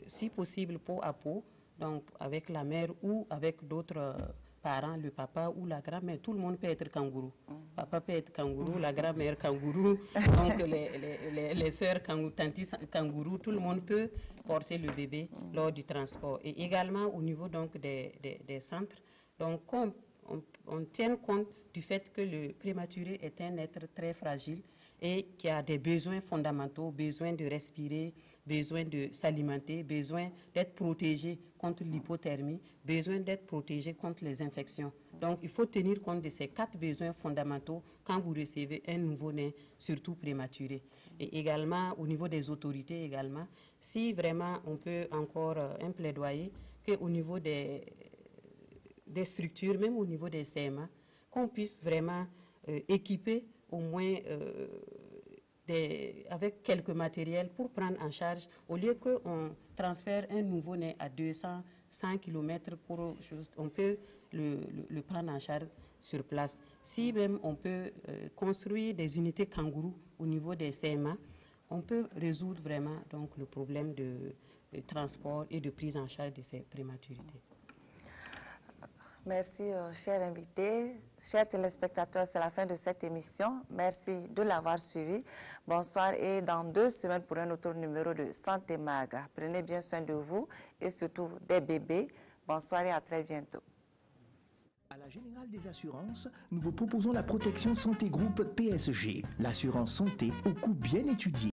si possible, peau à peau, donc avec la mère ou avec d'autres parents, le papa ou la grand-mère. Tout le monde peut être kangourou. Papa peut être kangourou, la grand-mère kangourou, donc les sœurs kangourou, tantis kangourou, tout le monde peut porter le bébé lors du transport. Et également au niveau donc des centres, donc on tient compte du fait que le prématuré est un être très fragile et qui a des besoins fondamentaux, besoin de respirer, besoin de s'alimenter, besoin d'être protégé contre l'hypothermie, besoin d'être protégé contre les infections. Donc, il faut tenir compte de ces 4 besoins fondamentaux quand vous recevez un nouveau-né, surtout prématuré. Et également, au niveau des autorités également, si vraiment on peut encore un plaidoyer qu'au niveau des structures, même au niveau des CMA, qu'on puisse vraiment équiper au moins avec quelques matériels pour prendre en charge, au lieu qu'on transfère un nouveau-né à 200 km, on peut le prendre en charge sur place. Si même on peut construire des unités kangourous au niveau des CMA, on peut résoudre vraiment donc, le problème de transport et de prise en charge de ces prématurités. Merci, chers invités. Chers téléspectateurs, c'est la fin de cette émission. Merci de l'avoir suivi. Bonsoir et dans 2 semaines pour un autre numéro de Santé Maga. Prenez bien soin de vous et surtout des bébés. Bonsoir et à très bientôt. À la Générale des Assurances, nous vous proposons la protection santé groupe PSG, l'assurance santé au coût bien étudié.